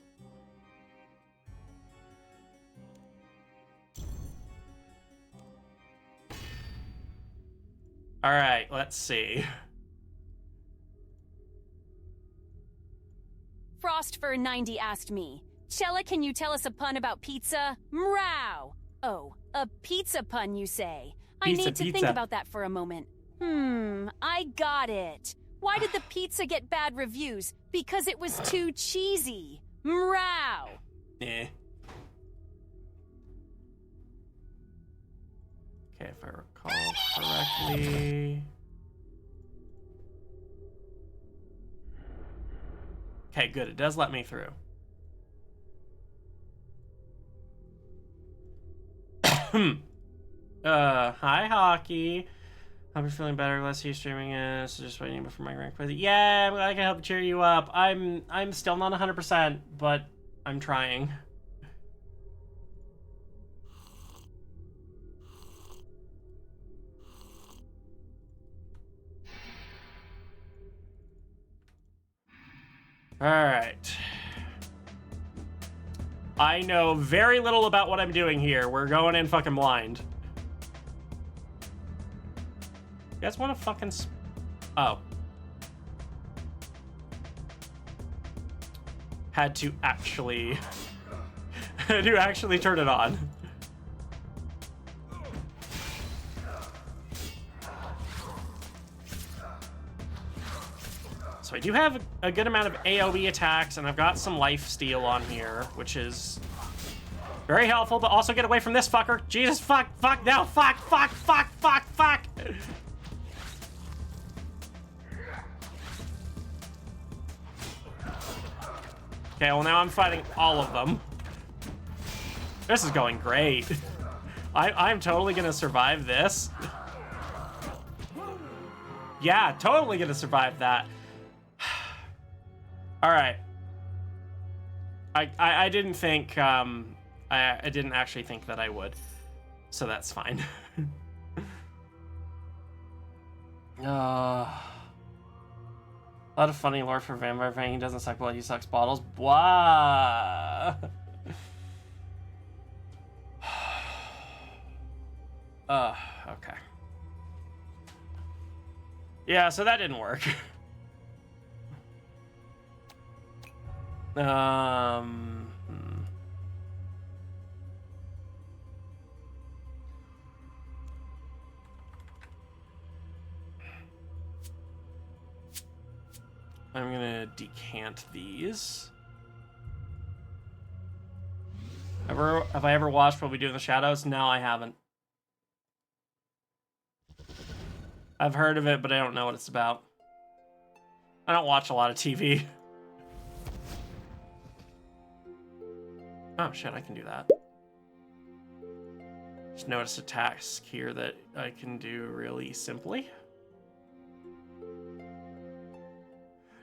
All right, let's see. Frost for 90 asked me, Chella, can you tell us a pun about pizza? Mrow! Oh, a pizza pun, you say? I need to think about that for a moment. I got it. Why did the pizza get bad reviews? Because it was too cheesy. Mrow! Eh. Okay, if I recall correctly... Okay, good. It does let me through. Hi, Hockey. Hope you're feeling better. Let's see you streaming it. So just waiting for my rank play. Yeah, I'm glad I can help cheer you up. I'm still not 100%, but I'm trying. All right. I know very little about what I'm doing here. We're going in fucking blind. You guys want to fucking... Oh. had to actually turn it on. So I do have a good amount of AoE attacks, and I've got some life steal on here, which is very helpful, but also get away from this fucker. Jesus, fuck, no, fuck. Okay, well now I'm fighting all of them. This is going great. I'm totally gonna survive this. Yeah, totally gonna survive that. All right. I didn't think, I didn't actually think that I would, so that's fine. A lot of funny lore for Vampire Fang. He doesn't suck blood, he sucks bottles. Blah. Okay. Yeah, so that didn't work. I'm gonna decant these. Have I ever watched What We Do in the Shadows? No, I haven't. I've heard of it, but I don't know what it's about. I don't watch a lot of TV. Oh shit, I can do that. Just notice a task here that I can do really simply.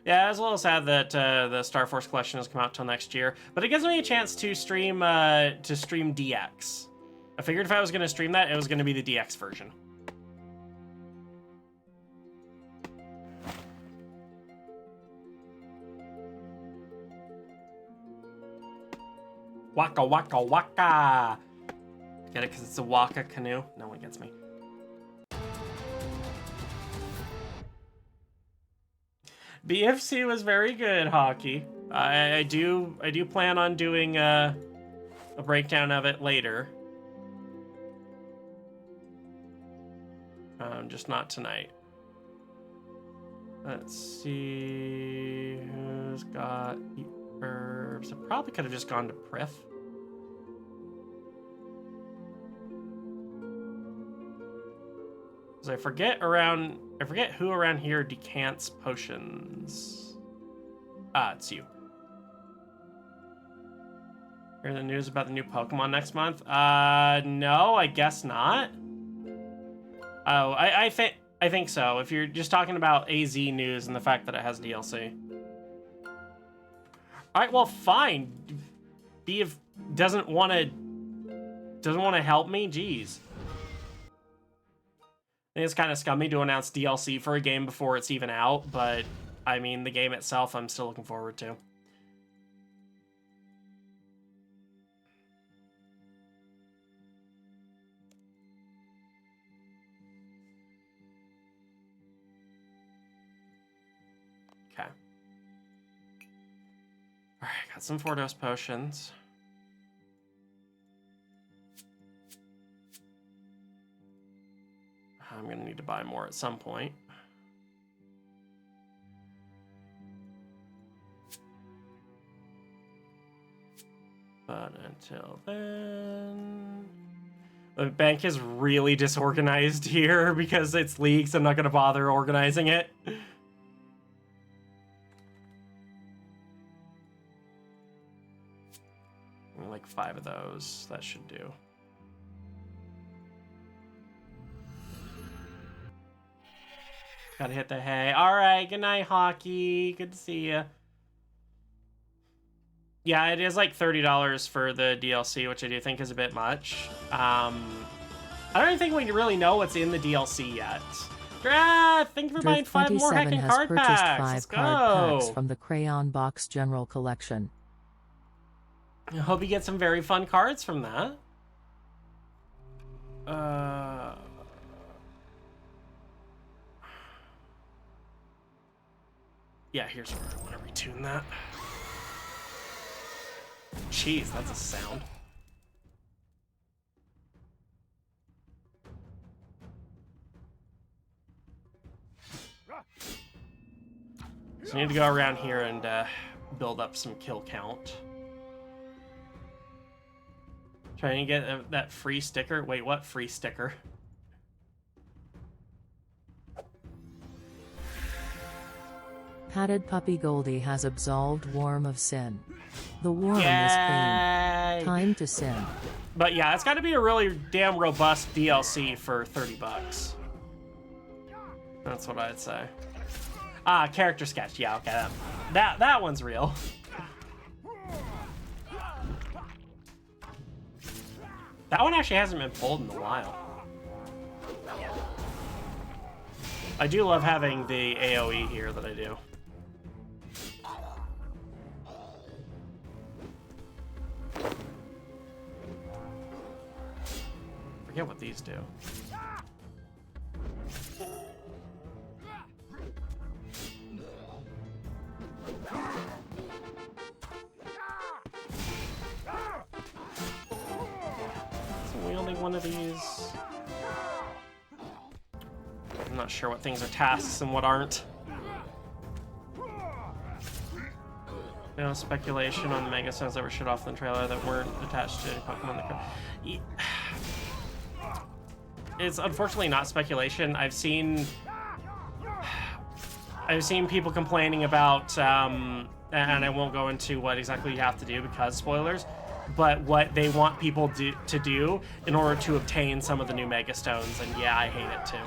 Yeah, it's a little sad that the Star Force collection has come out till next year, but it gives me a chance to stream DX. I figured if I was going to stream that, it was going to be the DX version. Waka waka waka! Get it because it's a waka canoe? No one gets me. BFC was very good, Hockey. I do plan on doing a breakdown of it later. Just not tonight. Let's see who's got herbs. I probably could have just gone to Prith. I forget who around here decants potions. Ah, it's you. Hear the news about the new Pokemon next month? No, I guess not. Oh, I think so. If you're just talking about AZ news and the fact that it has DLC. All right, well, fine. BF doesn't want to help me. Jeez. I think it's kind of scummy to announce DLC for a game before it's even out, but I mean, the game itself I'm still looking forward to. Okay. Alright, got some 4-dose potions. I'm gonna need to buy more at some point. But until then... The bank is really disorganized here because it's leaks. I'm not gonna bother organizing it. Like 5 of those, that should do. Gotta hit the hay. All right, good night, Hockey. Good to see you. Yeah, it is like $30 for the DLC, which I do think is a bit much. I don't even think we really know what's in the DLC yet. Thank you for buying 5 more heckin' card packs. Let's go. Card packs from the Crayon Box General Collection. I hope you get some very fun cards from that. Yeah, here's where I want to retune that. Jeez, that's a sound. So I need to go around here and build up some kill count. Trying to get that free sticker. Wait, what free sticker? Padded puppy Goldie has absolved Worm of sin. The worm is Yay! clean. Time to sin. But yeah, it's got to be a really damn robust DLC for $30. That's what I'd say. Ah, character sketch. Yeah, okay. That one's real. That one actually hasn't been pulled in a while. I do love having the AoE here that I do. Forget what these do. Isn't wielding one of these? I'm not sure what things are tasks and what aren't. No speculation on the Mega Stones that were shut off in the trailer that weren't attached to Pokemon. It's unfortunately not speculation. I've seen people complaining about, and I won't go into what exactly you have to do because spoilers, but what they want people to do in order to obtain some of the new Mega Stones, and yeah, I hate it too.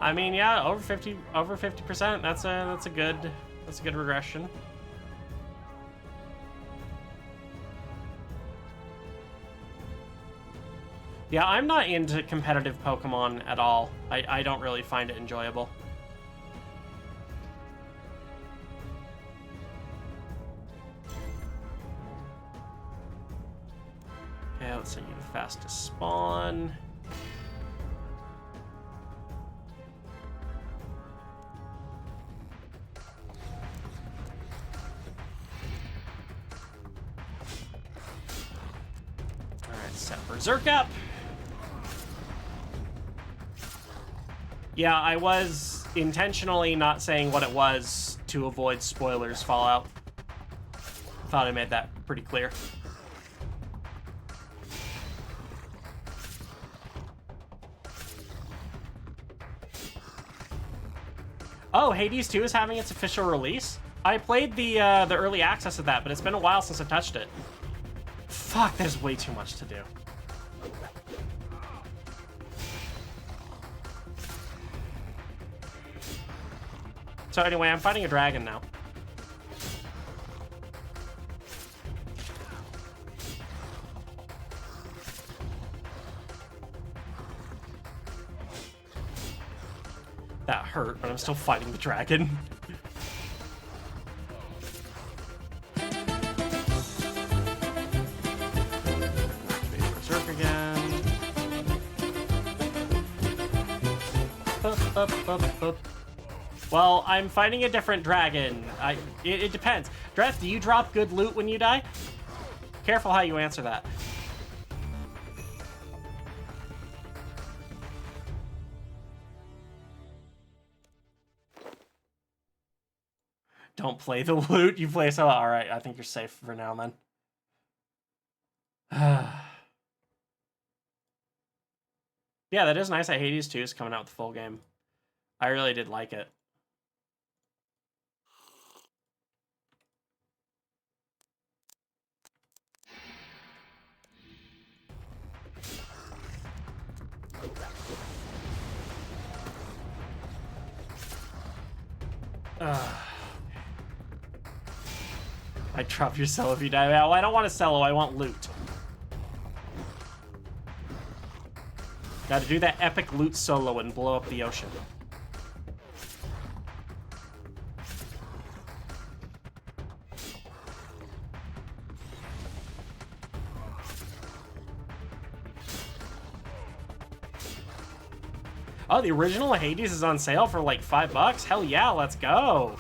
I mean, yeah, over 50%. That's a good regression. Yeah, I'm not into competitive Pokemon at all. I don't really find it enjoyable. Okay, let's send you the fastest spawn. Set Berserk up. Yeah, I was intentionally not saying what it was to avoid spoilers, Fallout. Thought I made that pretty clear. Oh, Hades 2 is having its official release? I played the early access of that, but it's been a while since I touched it. Fuck, there's way too much to do. So anyway, I'm fighting a dragon now. That hurt, but I'm still fighting the dragon. Berserk again. Up. Well, I'm fighting a different dragon. It depends. Dreth, do you drop good loot when you die? Careful how you answer that. Don't play the loot. You play so. All right, I think you're safe for now, then. Yeah, that is nice that Hades 2 is coming out with the full game. I really did like it. I drop your cello if you die. Well, I don't want a cello, I want loot. Gotta do that epic loot solo and blow up the ocean. Oh, the original Hades is on sale for like $5. Hell yeah, let's go.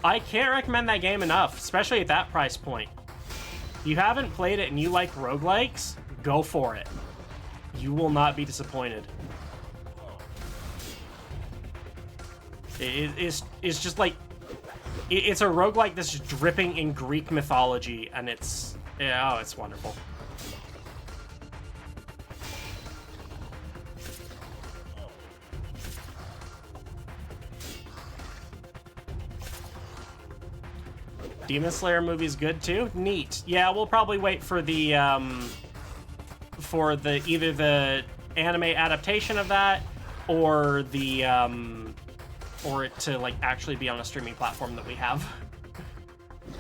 I can't recommend that game enough, especially at that price point. If you haven't played it and you like roguelikes, go for it. You will not be disappointed. It's just like, it's a roguelike that's just dripping in Greek mythology, and it's, yeah, oh, it's wonderful. Demon Slayer movie's good too? Neat. Yeah, we'll probably wait for the either the anime adaptation of that or the or it to like actually be on a streaming platform that we have.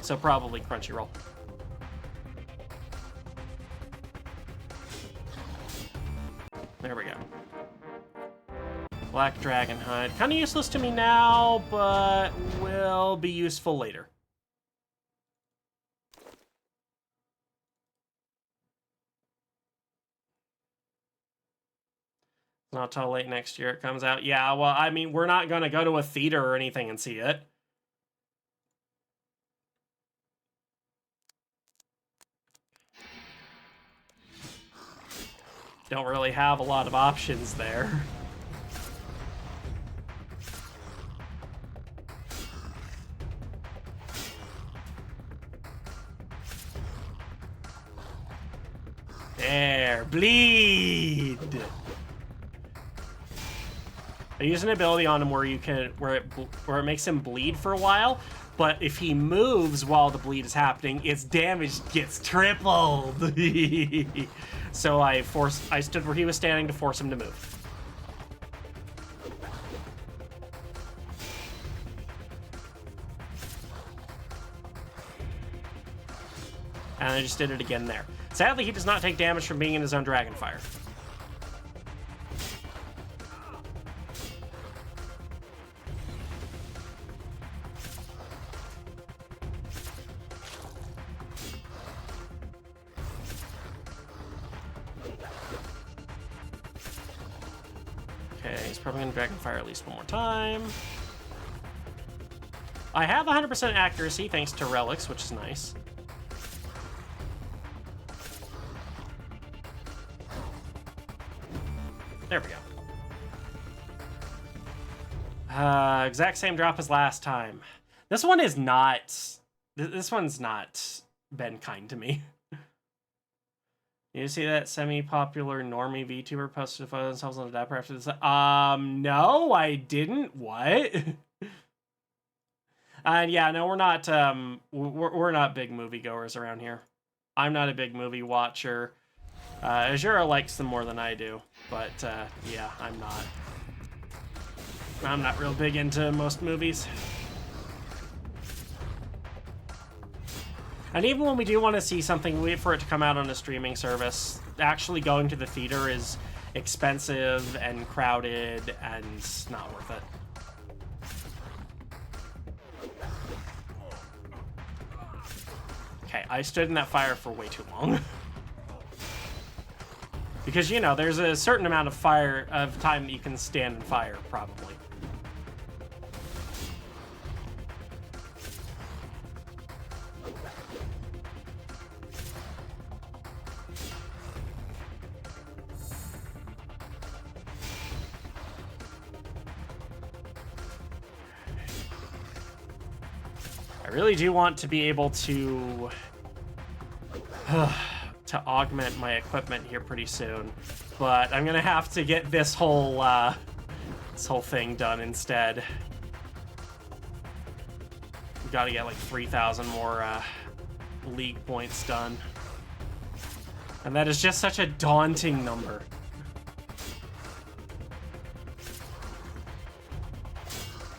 So probably Crunchyroll. There we go. Black Dragon Hide. Kind of useless to me now, but will be useful later. Not till late next year it comes out. Yeah, well, I mean, we're not going to go to a theater or anything and see it. Don't really have a lot of options there. There, bleed. I use an ability on him where you can where it makes him bleed for a while, but if he moves while the bleed is happening, its damage gets tripled. So I stood where he was standing to force him to move. And I just did it again there. Sadly, he does not take damage from being in his own Dragonfire. Okay, he's probably going to Dragonfire at least one more time. I have 100% accuracy thanks to relics, which is nice. There we go. Exact same drop as last time. This one is not... This one's not been kind to me. You see that semi-popular normie VTuber posted a photo of themselves on a dapper after this? No, I didn't. What? And yeah, no, we're not big moviegoers around here. I'm not a big movie watcher. Azura likes them more than I do, but yeah, I'm not real big into most movies. And even when we do want to see something, wait for it to come out on a streaming service. Actually going to the theater is expensive and crowded and not worth it. Okay, I stood in that fire for way too long. Because, you know, there's a certain amount of time that you can stand in fire, probably. I really do want to be able to augment my equipment here pretty soon, but I'm gonna have to get this whole thing done instead. We gotta get like 3,000 more league points done, and that is just such a daunting number.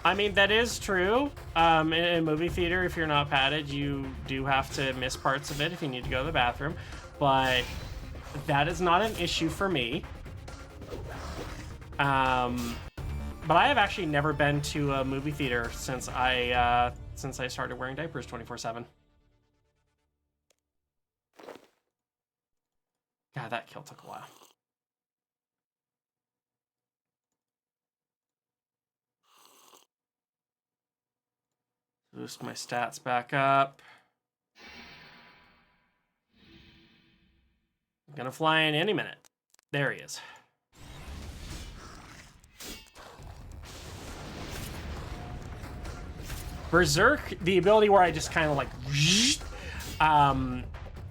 I mean, that is true. In a movie theater, if you're not padded, you do have to miss parts of it if you need to go to the bathroom. But that is not an issue for me. But I have actually never been to a movie theater since I started wearing diapers 24/7. God, that kill took a while. boost my stats back up. I'm gonna fly in any minute. There he is. Berserk, the ability where I just kind of like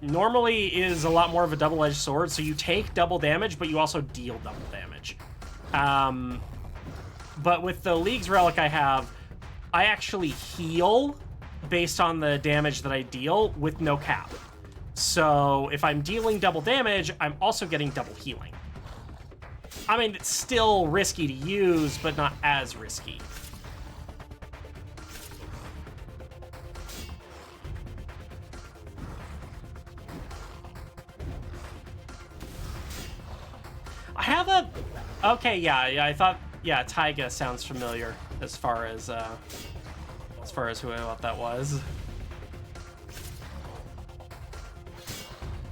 normally is a lot more of a double-edged sword, so you take double damage, but you also deal double damage. But with the League's Relic I have, I actually heal based on the damage that I deal with no cap. So if I'm dealing double damage, I'm also getting double healing. I mean, it's still risky to use, but not as risky. I have a... Okay, yeah, I thought... Yeah, Taiga sounds familiar as far as who I thought that was.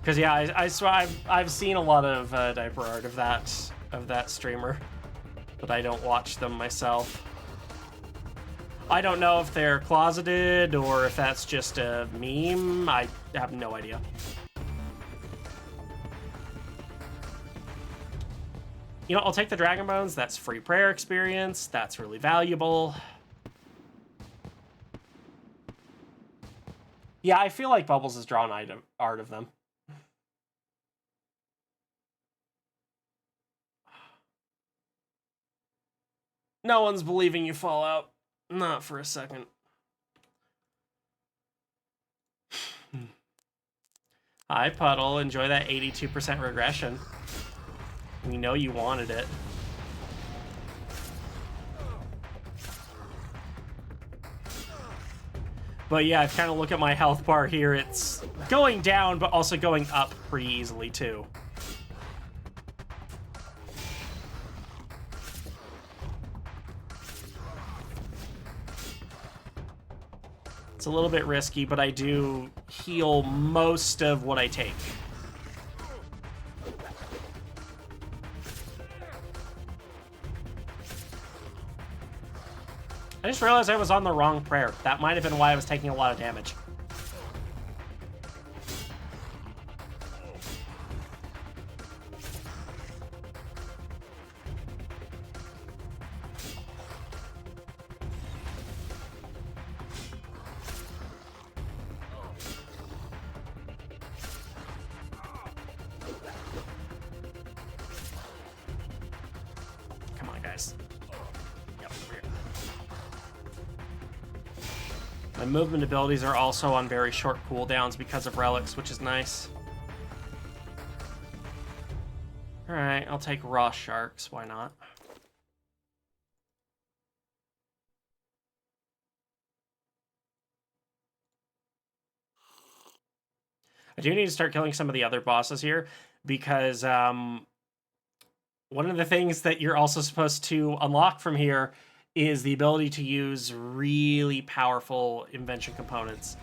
Because yeah, I swear I've seen a lot of diaper art of that streamer, but I don't watch them myself. I don't know if they're closeted or if that's just a meme. I have no idea. You know, I'll take the Dragon Bones. That's free prayer experience. That's really valuable. Yeah, I feel like Bubbles has drawn art of them. No one's believing you, Fallout. Not for a second. Hi, Puddle. Enjoy that 82% regression. We know you wanted it. But yeah, if I kind of look at my health bar here, it's going down, but also going up pretty easily, too. It's a little bit risky, but I do heal most of what I take. I just realized I was on the wrong prayer. That might have been why I was taking a lot of damage. Come on, guys. Yep, over here. My movement abilities are also on very short cooldowns because of relics, which is nice. Alright, I'll take raw sharks. Why not? I do need to start killing some of the other bosses here because one of the things that you're also supposed to unlock from here is the ability to use really powerful invention components.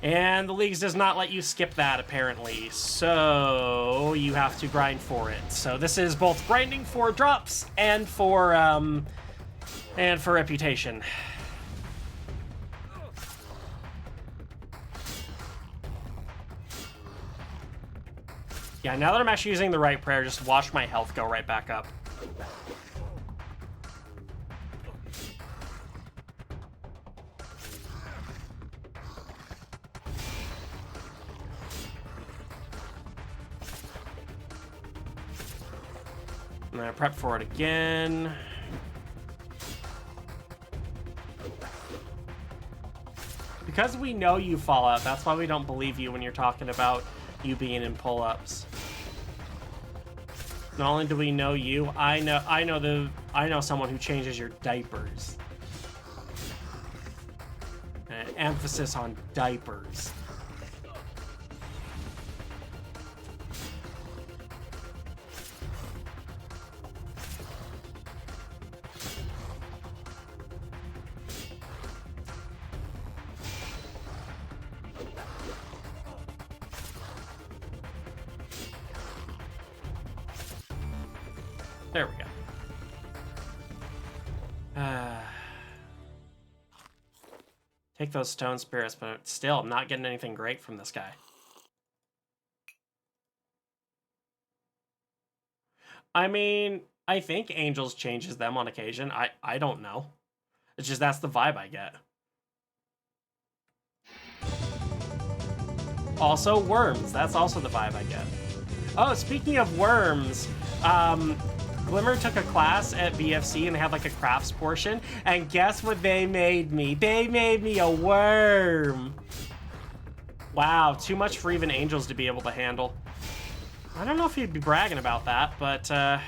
And the Leagues does not let you skip that, apparently, so you have to grind for it. So this is both grinding for drops and for reputation. Yeah, now that I'm actually using the right prayer, just watch my health go right back up. I'm gonna prep for it again. Because we know you, Fallout, that's why we don't believe you when you're talking about you being in pull-ups. Not only do we know you, I know someone who changes your diapers. An emphasis on diapers. There we go. Take those stone spirits, but still, I'm not getting anything great from this guy. I mean, I think Angels changes them on occasion. I don't know. It's just that's the vibe I get. Also, worms. That's also the vibe I get. Oh, speaking of worms, Glimmer took a class at BFC and they had like a crafts portion, and guess what they made me? They made me a worm. Wow, too much for even Angels to be able to handle. I don't know if he'd be bragging about that, but yeah.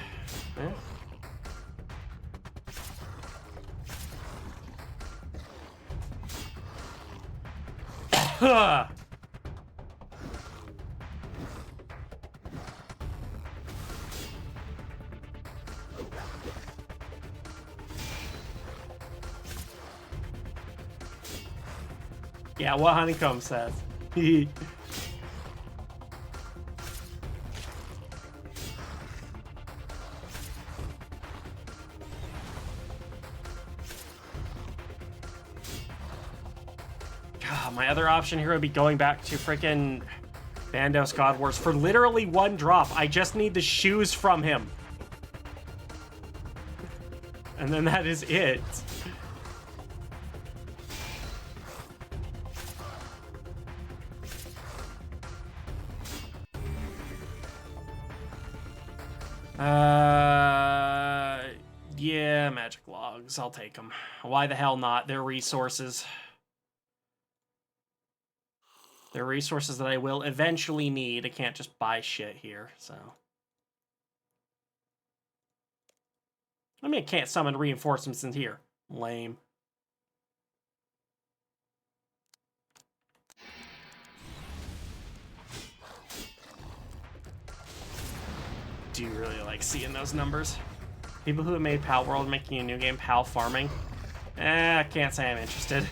Yeah, what Honeycomb says. God, my other option here would be going back to freaking Bandos God Wars for literally one drop. I just need the shoes from him. And then that is it. Yeah, magic logs. I'll take them. Why the hell not? They're resources. They're resources that I will eventually need. I can't just buy shit here, so. I mean, I can't summon reinforcements in here. Lame. Do you really like seeing those numbers? People who have made Pal World making a new game, Pal Farming. I can't say I'm interested.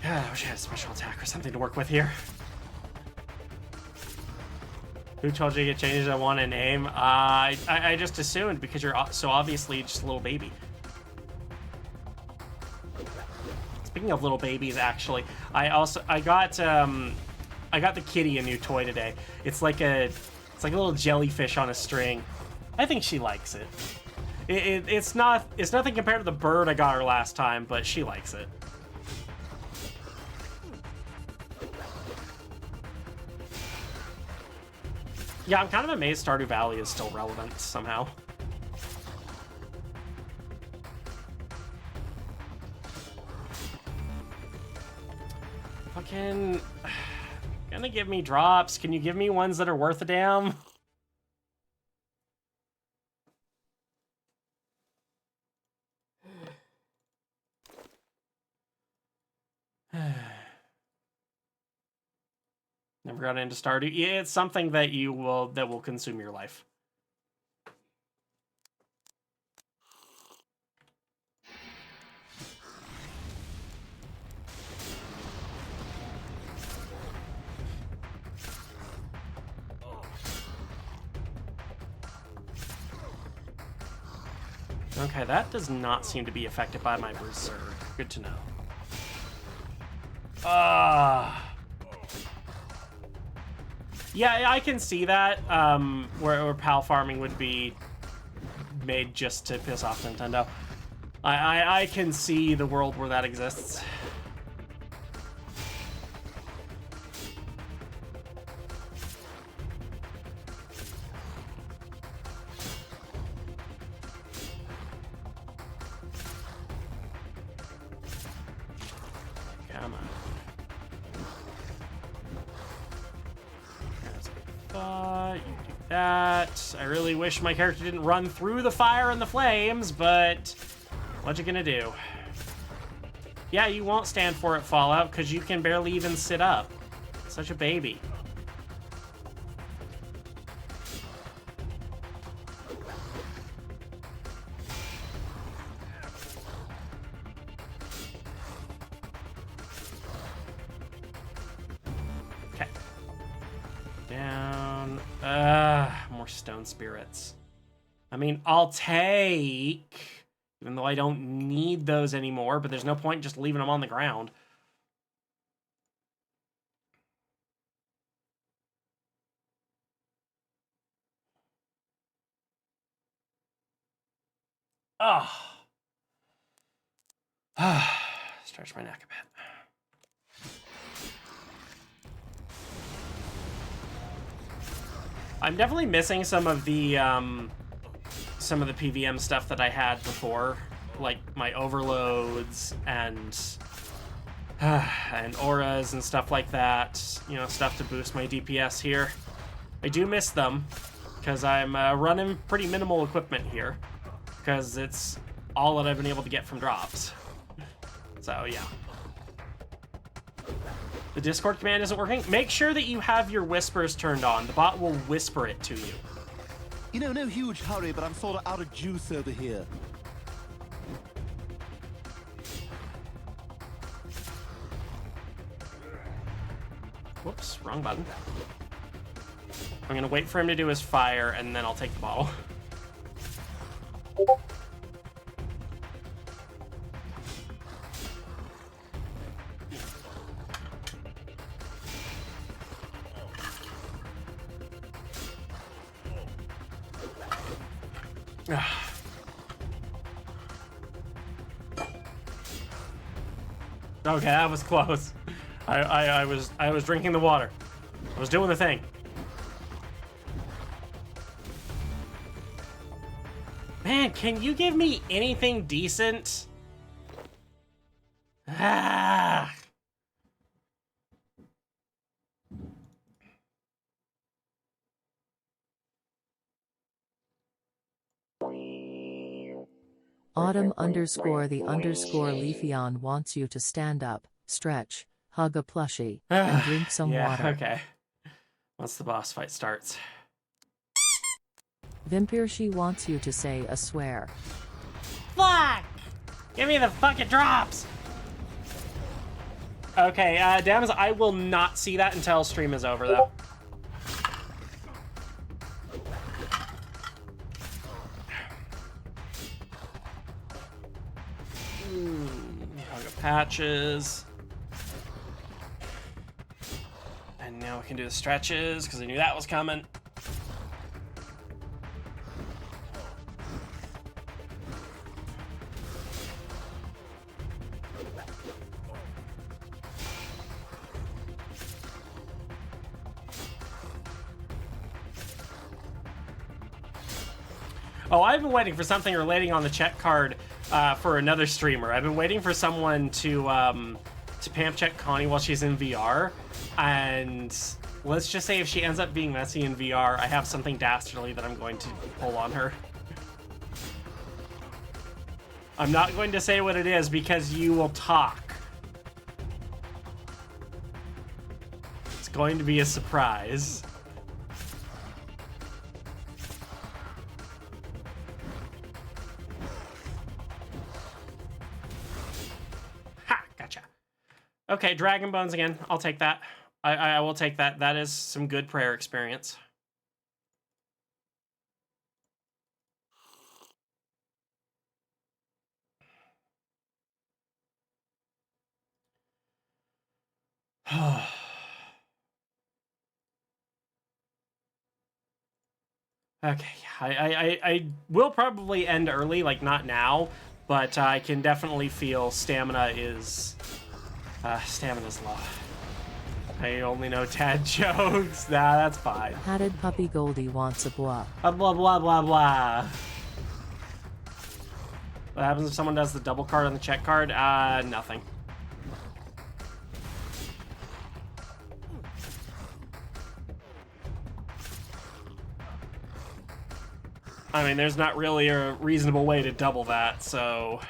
God, I wish I had a special attack or something to work with here. Who told you to get changes I want to name? I just assumed because you're so obviously just a little baby. Speaking of little babies, actually, I got the kitty a new toy today. It's like a little jellyfish on a string. I think she likes it. It's nothing compared to the bird I got her last time, but she likes it. Yeah, I'm kind of amazed Stardew Valley is still relevant somehow. Fucking... Gonna give me drops. Can you give me ones that are worth a damn? Never got into Stardew. Yeah, it's something that will consume your life. Okay, that does not seem to be affected by my Berserk. Good to know. Yeah, I can see that, where PAL farming would be made just to piss off Nintendo. I can see the world where that exists. Come on. You do that. I really wish my character didn't run through the fire and the flames, but what you gonna do? Yeah, you won't stand for it, Fallout, because you can barely even sit up. Such a baby. down. More stone spirits. I mean, I'll take, even though I don't need those anymore, but there's no point just leaving them on the ground. Oh. Stretch my neck a bit. I'm definitely missing some of the PVM stuff that I had before, like my overloads and auras and stuff like that. You know, stuff to boost my DPS here. I do miss them because I'm running pretty minimal equipment here because it's all that I've been able to get from drops. So yeah. The Discord command isn't working. Make sure that you have your whispers turned on. The bot will whisper it to you. You know, no huge hurry, but I'm sort of out of juice over here. Whoops, wrong button. I'm gonna wait for him to do his fire, and then I'll take the bottle. Okay, that was close. I was drinking the water. I was doing the thing. Man, can you give me anything decent? Ah. Autumn_the_Leafeon wants you to stand up, stretch, hug a plushie, and drink some water. Okay. Once the boss fight starts. Vimpirshi wants you to say a swear. Fuck! Give me the fucking drops! Okay, Dams, I will not see that until stream is over, though. Patches. And now we can do the stretches, because I knew that was coming. Oh, I've been waiting for something relating on the check card for another streamer. I've been waiting for someone to pamp check Connie while she's in VR, and let's just say if she ends up being messy in VR, I have something dastardly that I'm going to pull on her. I'm not going to say what it is because you will talk. It's going to be a surprise. Okay, Dragon Bones again. I'll take that. I will take that. That is some good prayer experience. Okay, I will probably end early, like not now, but I can definitely feel stamina's low. I only know Tad jokes. Nah, that's fine. Hatted Puppy Goldie wants a blah. A blah, blah, blah, blah. What happens if someone does the double card on the check card? Nothing. I mean, there's not really a reasonable way to double that, so...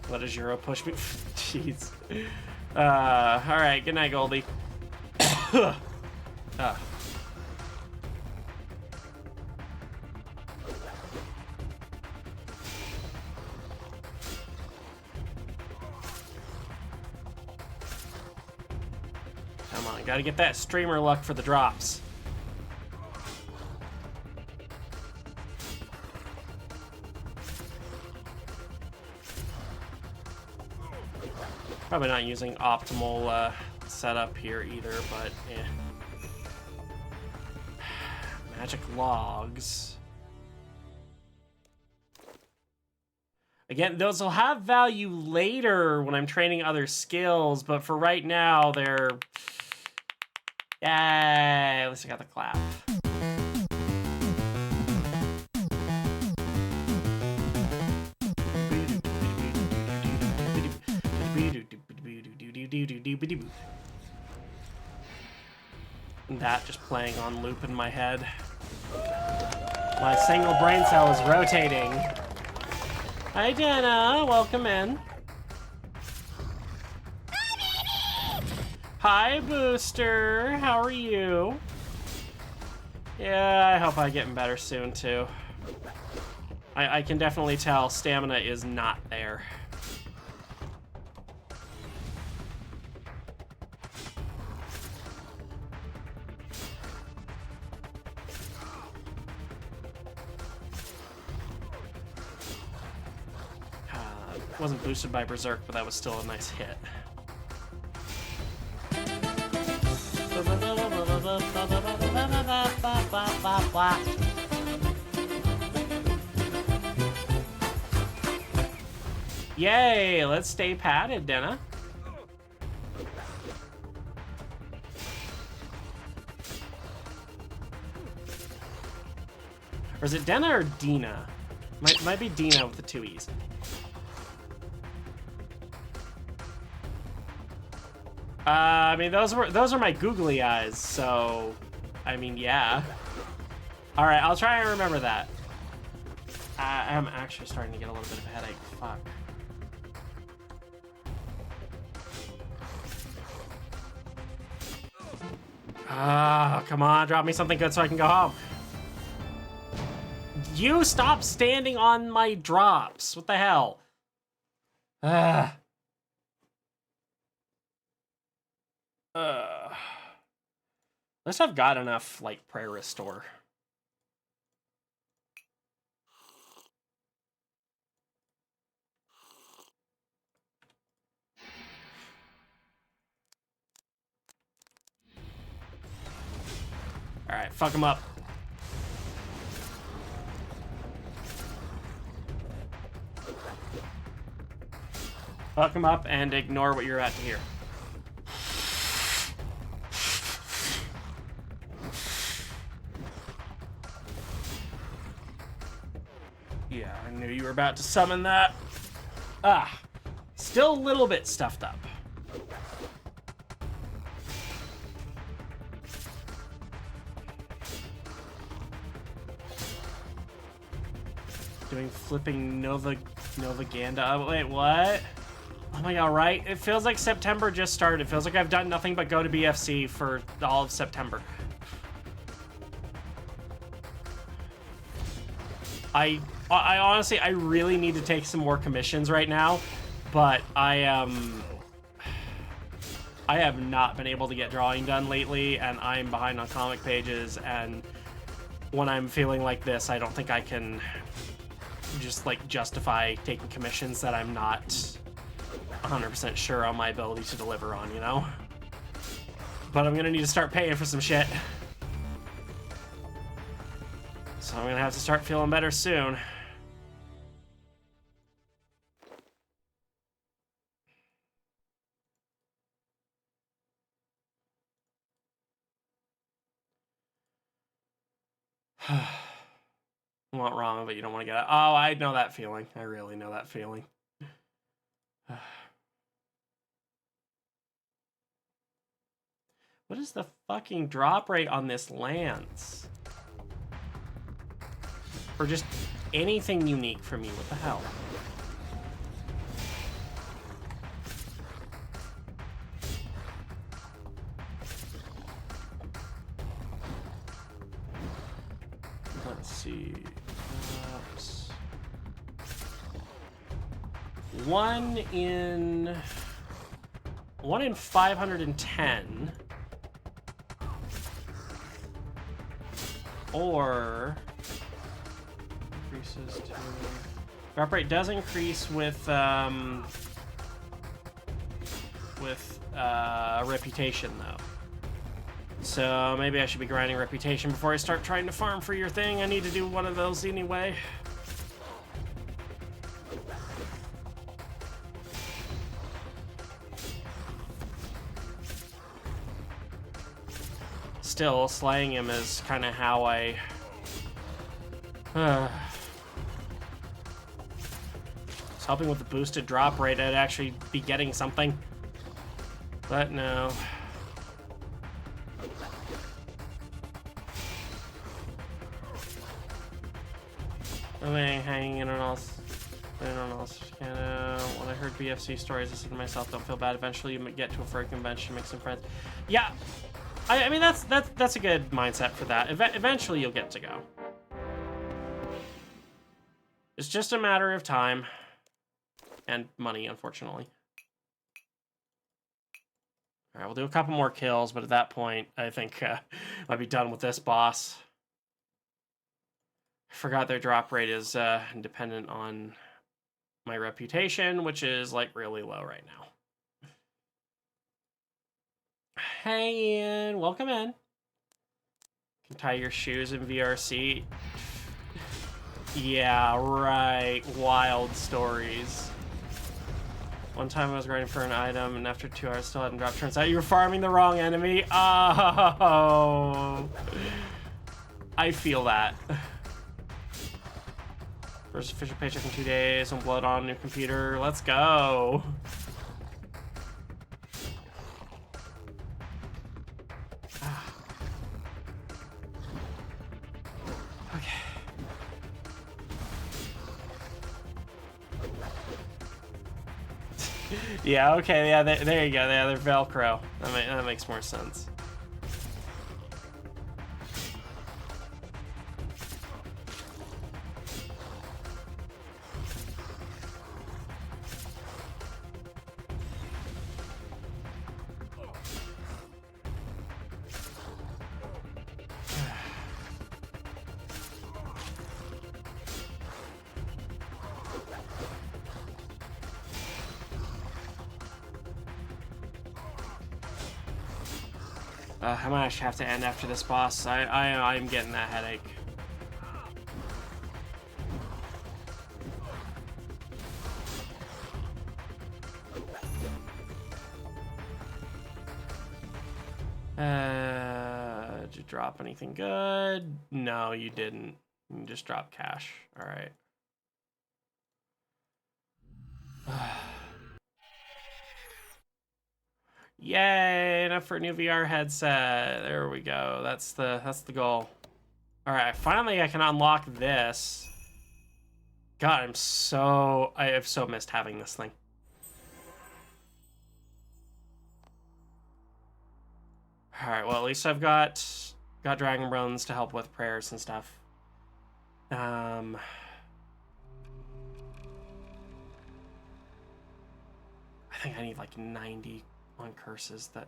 Let a Euro push me. Jeez. Alright, good night, Goldie. Come on, gotta get that streamer luck for the drops. Probably not using optimal setup here either, but eh. Magic logs. Again, those will have value later when I'm training other skills, but for right now, they're... Yay, at least I got the clap. That just playing on loop in my head. My single brain cell is rotating. Hi, Jenna. Welcome in. Hi, Booster. How are you? Yeah, I hope I'm getting better soon, too. I can definitely tell stamina is not there. Wasn't boosted by Berserk, but that was still a nice hit. Yay, let's stay padded, Denna. Or is it Denna or Dina? Might be Dina with the two E's. I mean, those are my googly eyes, so I mean, yeah. All right, I'll try and remember that. I'm actually starting to get a little bit of a headache. Fuck. Ah, come on, drop me something good so I can go home. You stop standing on my drops. What the hell? At least I've got enough, like, prayer restore. All right, fuck him up. Fuck him up and ignore what you're about to hear. Yeah, I knew you were about to summon that. Ah, still a little bit stuffed up. Doing flipping Novaganda. Wait, what? Oh my god, right? It feels like September just started. It feels like I've done nothing but go to BFC for all of September. I honestly, I really need to take some more commissions right now, but I have not been able to get drawing done lately, and I'm behind on comic pages, and when I'm feeling like this, I don't think I can just, like, justify taking commissions that I'm not 100% sure on my ability to deliver on, you know? But I'm gonna need to start paying for some shit. So I'm gonna have to start feeling better soon. I'm not wrong, but you don't want to get it. Oh, I know that feeling. I really know that feeling. What is the fucking drop rate on this lance? Or just anything unique for me? What the hell? Let's see. Oops. 1 in 510. Or increases to drop rate does increase with reputation though. So maybe I should be grinding reputation before I start trying to farm for your thing. I need to do one of those anyway. Still, slaying him is kind of how I... was hoping with the boosted drop rate I'd actually be getting something. But no. Hanging in on all... When I heard BFC stories, I said to myself, don't feel bad. Eventually you get to a fur convention, make some friends. Yeah, I mean, that's a good mindset for that. Eventually you'll get to go. It's just a matter of time. And money, unfortunately. Alright, we'll do a couple more kills, but at that point, I think I'll be done with this boss. I forgot their drop rate is dependent on my reputation, which is like really low right now. Hey Ian, welcome in. You can tie your shoes in VRC. Yeah, right. Wild stories. One time I was grinding for an item, and after 2 hours still hadn't dropped. Turns out you were farming the wrong enemy. Oh, I feel that. First official paycheck in 2 days, and blood on new computer. Let's go. Okay. Yeah, okay, yeah, there you go. Yeah, they're Velcro. That makes more sense. I might actually have to end after this boss. I'm getting that headache. Did you drop anything good? No, you didn't. You just dropped cash. All right. Yay, enough for a new VR headset. There we go. That's the goal. All right, finally I can unlock this. God, I have so missed having this thing. All right, well, at least I've got Dragon Bones to help with prayers and stuff. I think I need like 90 on curses that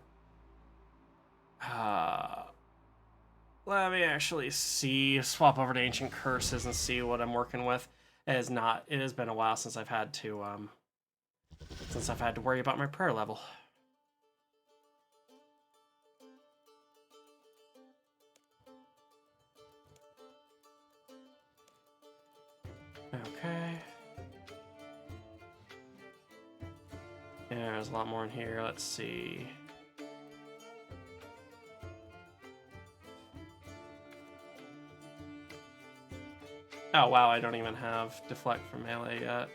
let me actually swap over to ancient curses and see what I'm working with. It has been a while since I've had to worry about my prayer level. Okay. Yeah, there's a lot more in here. Let's see. Oh, wow, I don't even have deflect from melee yet.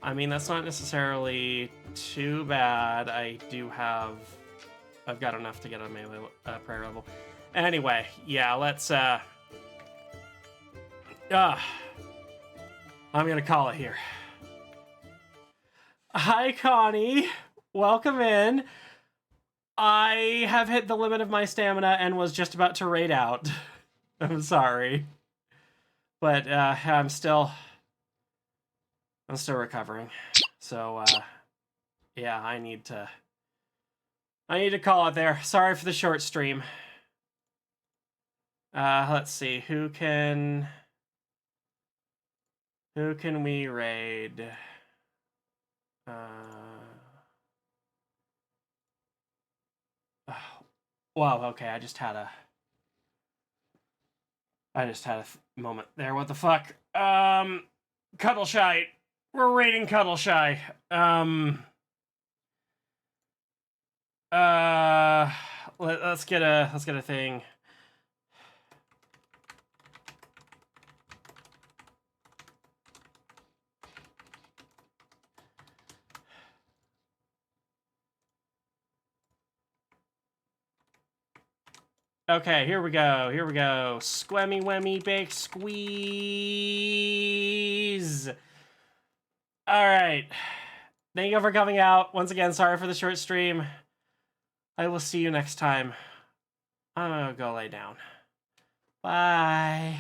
I mean, that's not necessarily too bad. I've got enough to get a melee prayer level. Anyway, yeah, let's, I'm gonna call it here. Hi, Connie. Welcome in. I have hit the limit of my stamina and was just about to raid out. I'm sorry. But I'm still recovering. So yeah, I need to call it there. Sorry for the short stream. Let's see. Who can we raid? Oh, wow, okay, I just had a moment there. What the fuck? Cuddleshy. We're raiding Cuddleshy. Let's get a thing. Okay, here we go. Squemmy wemmy bake squeeze. All right. Thank you for coming out. Once again, sorry for the short stream. I will see you next time. I'm gonna go lay down. Bye.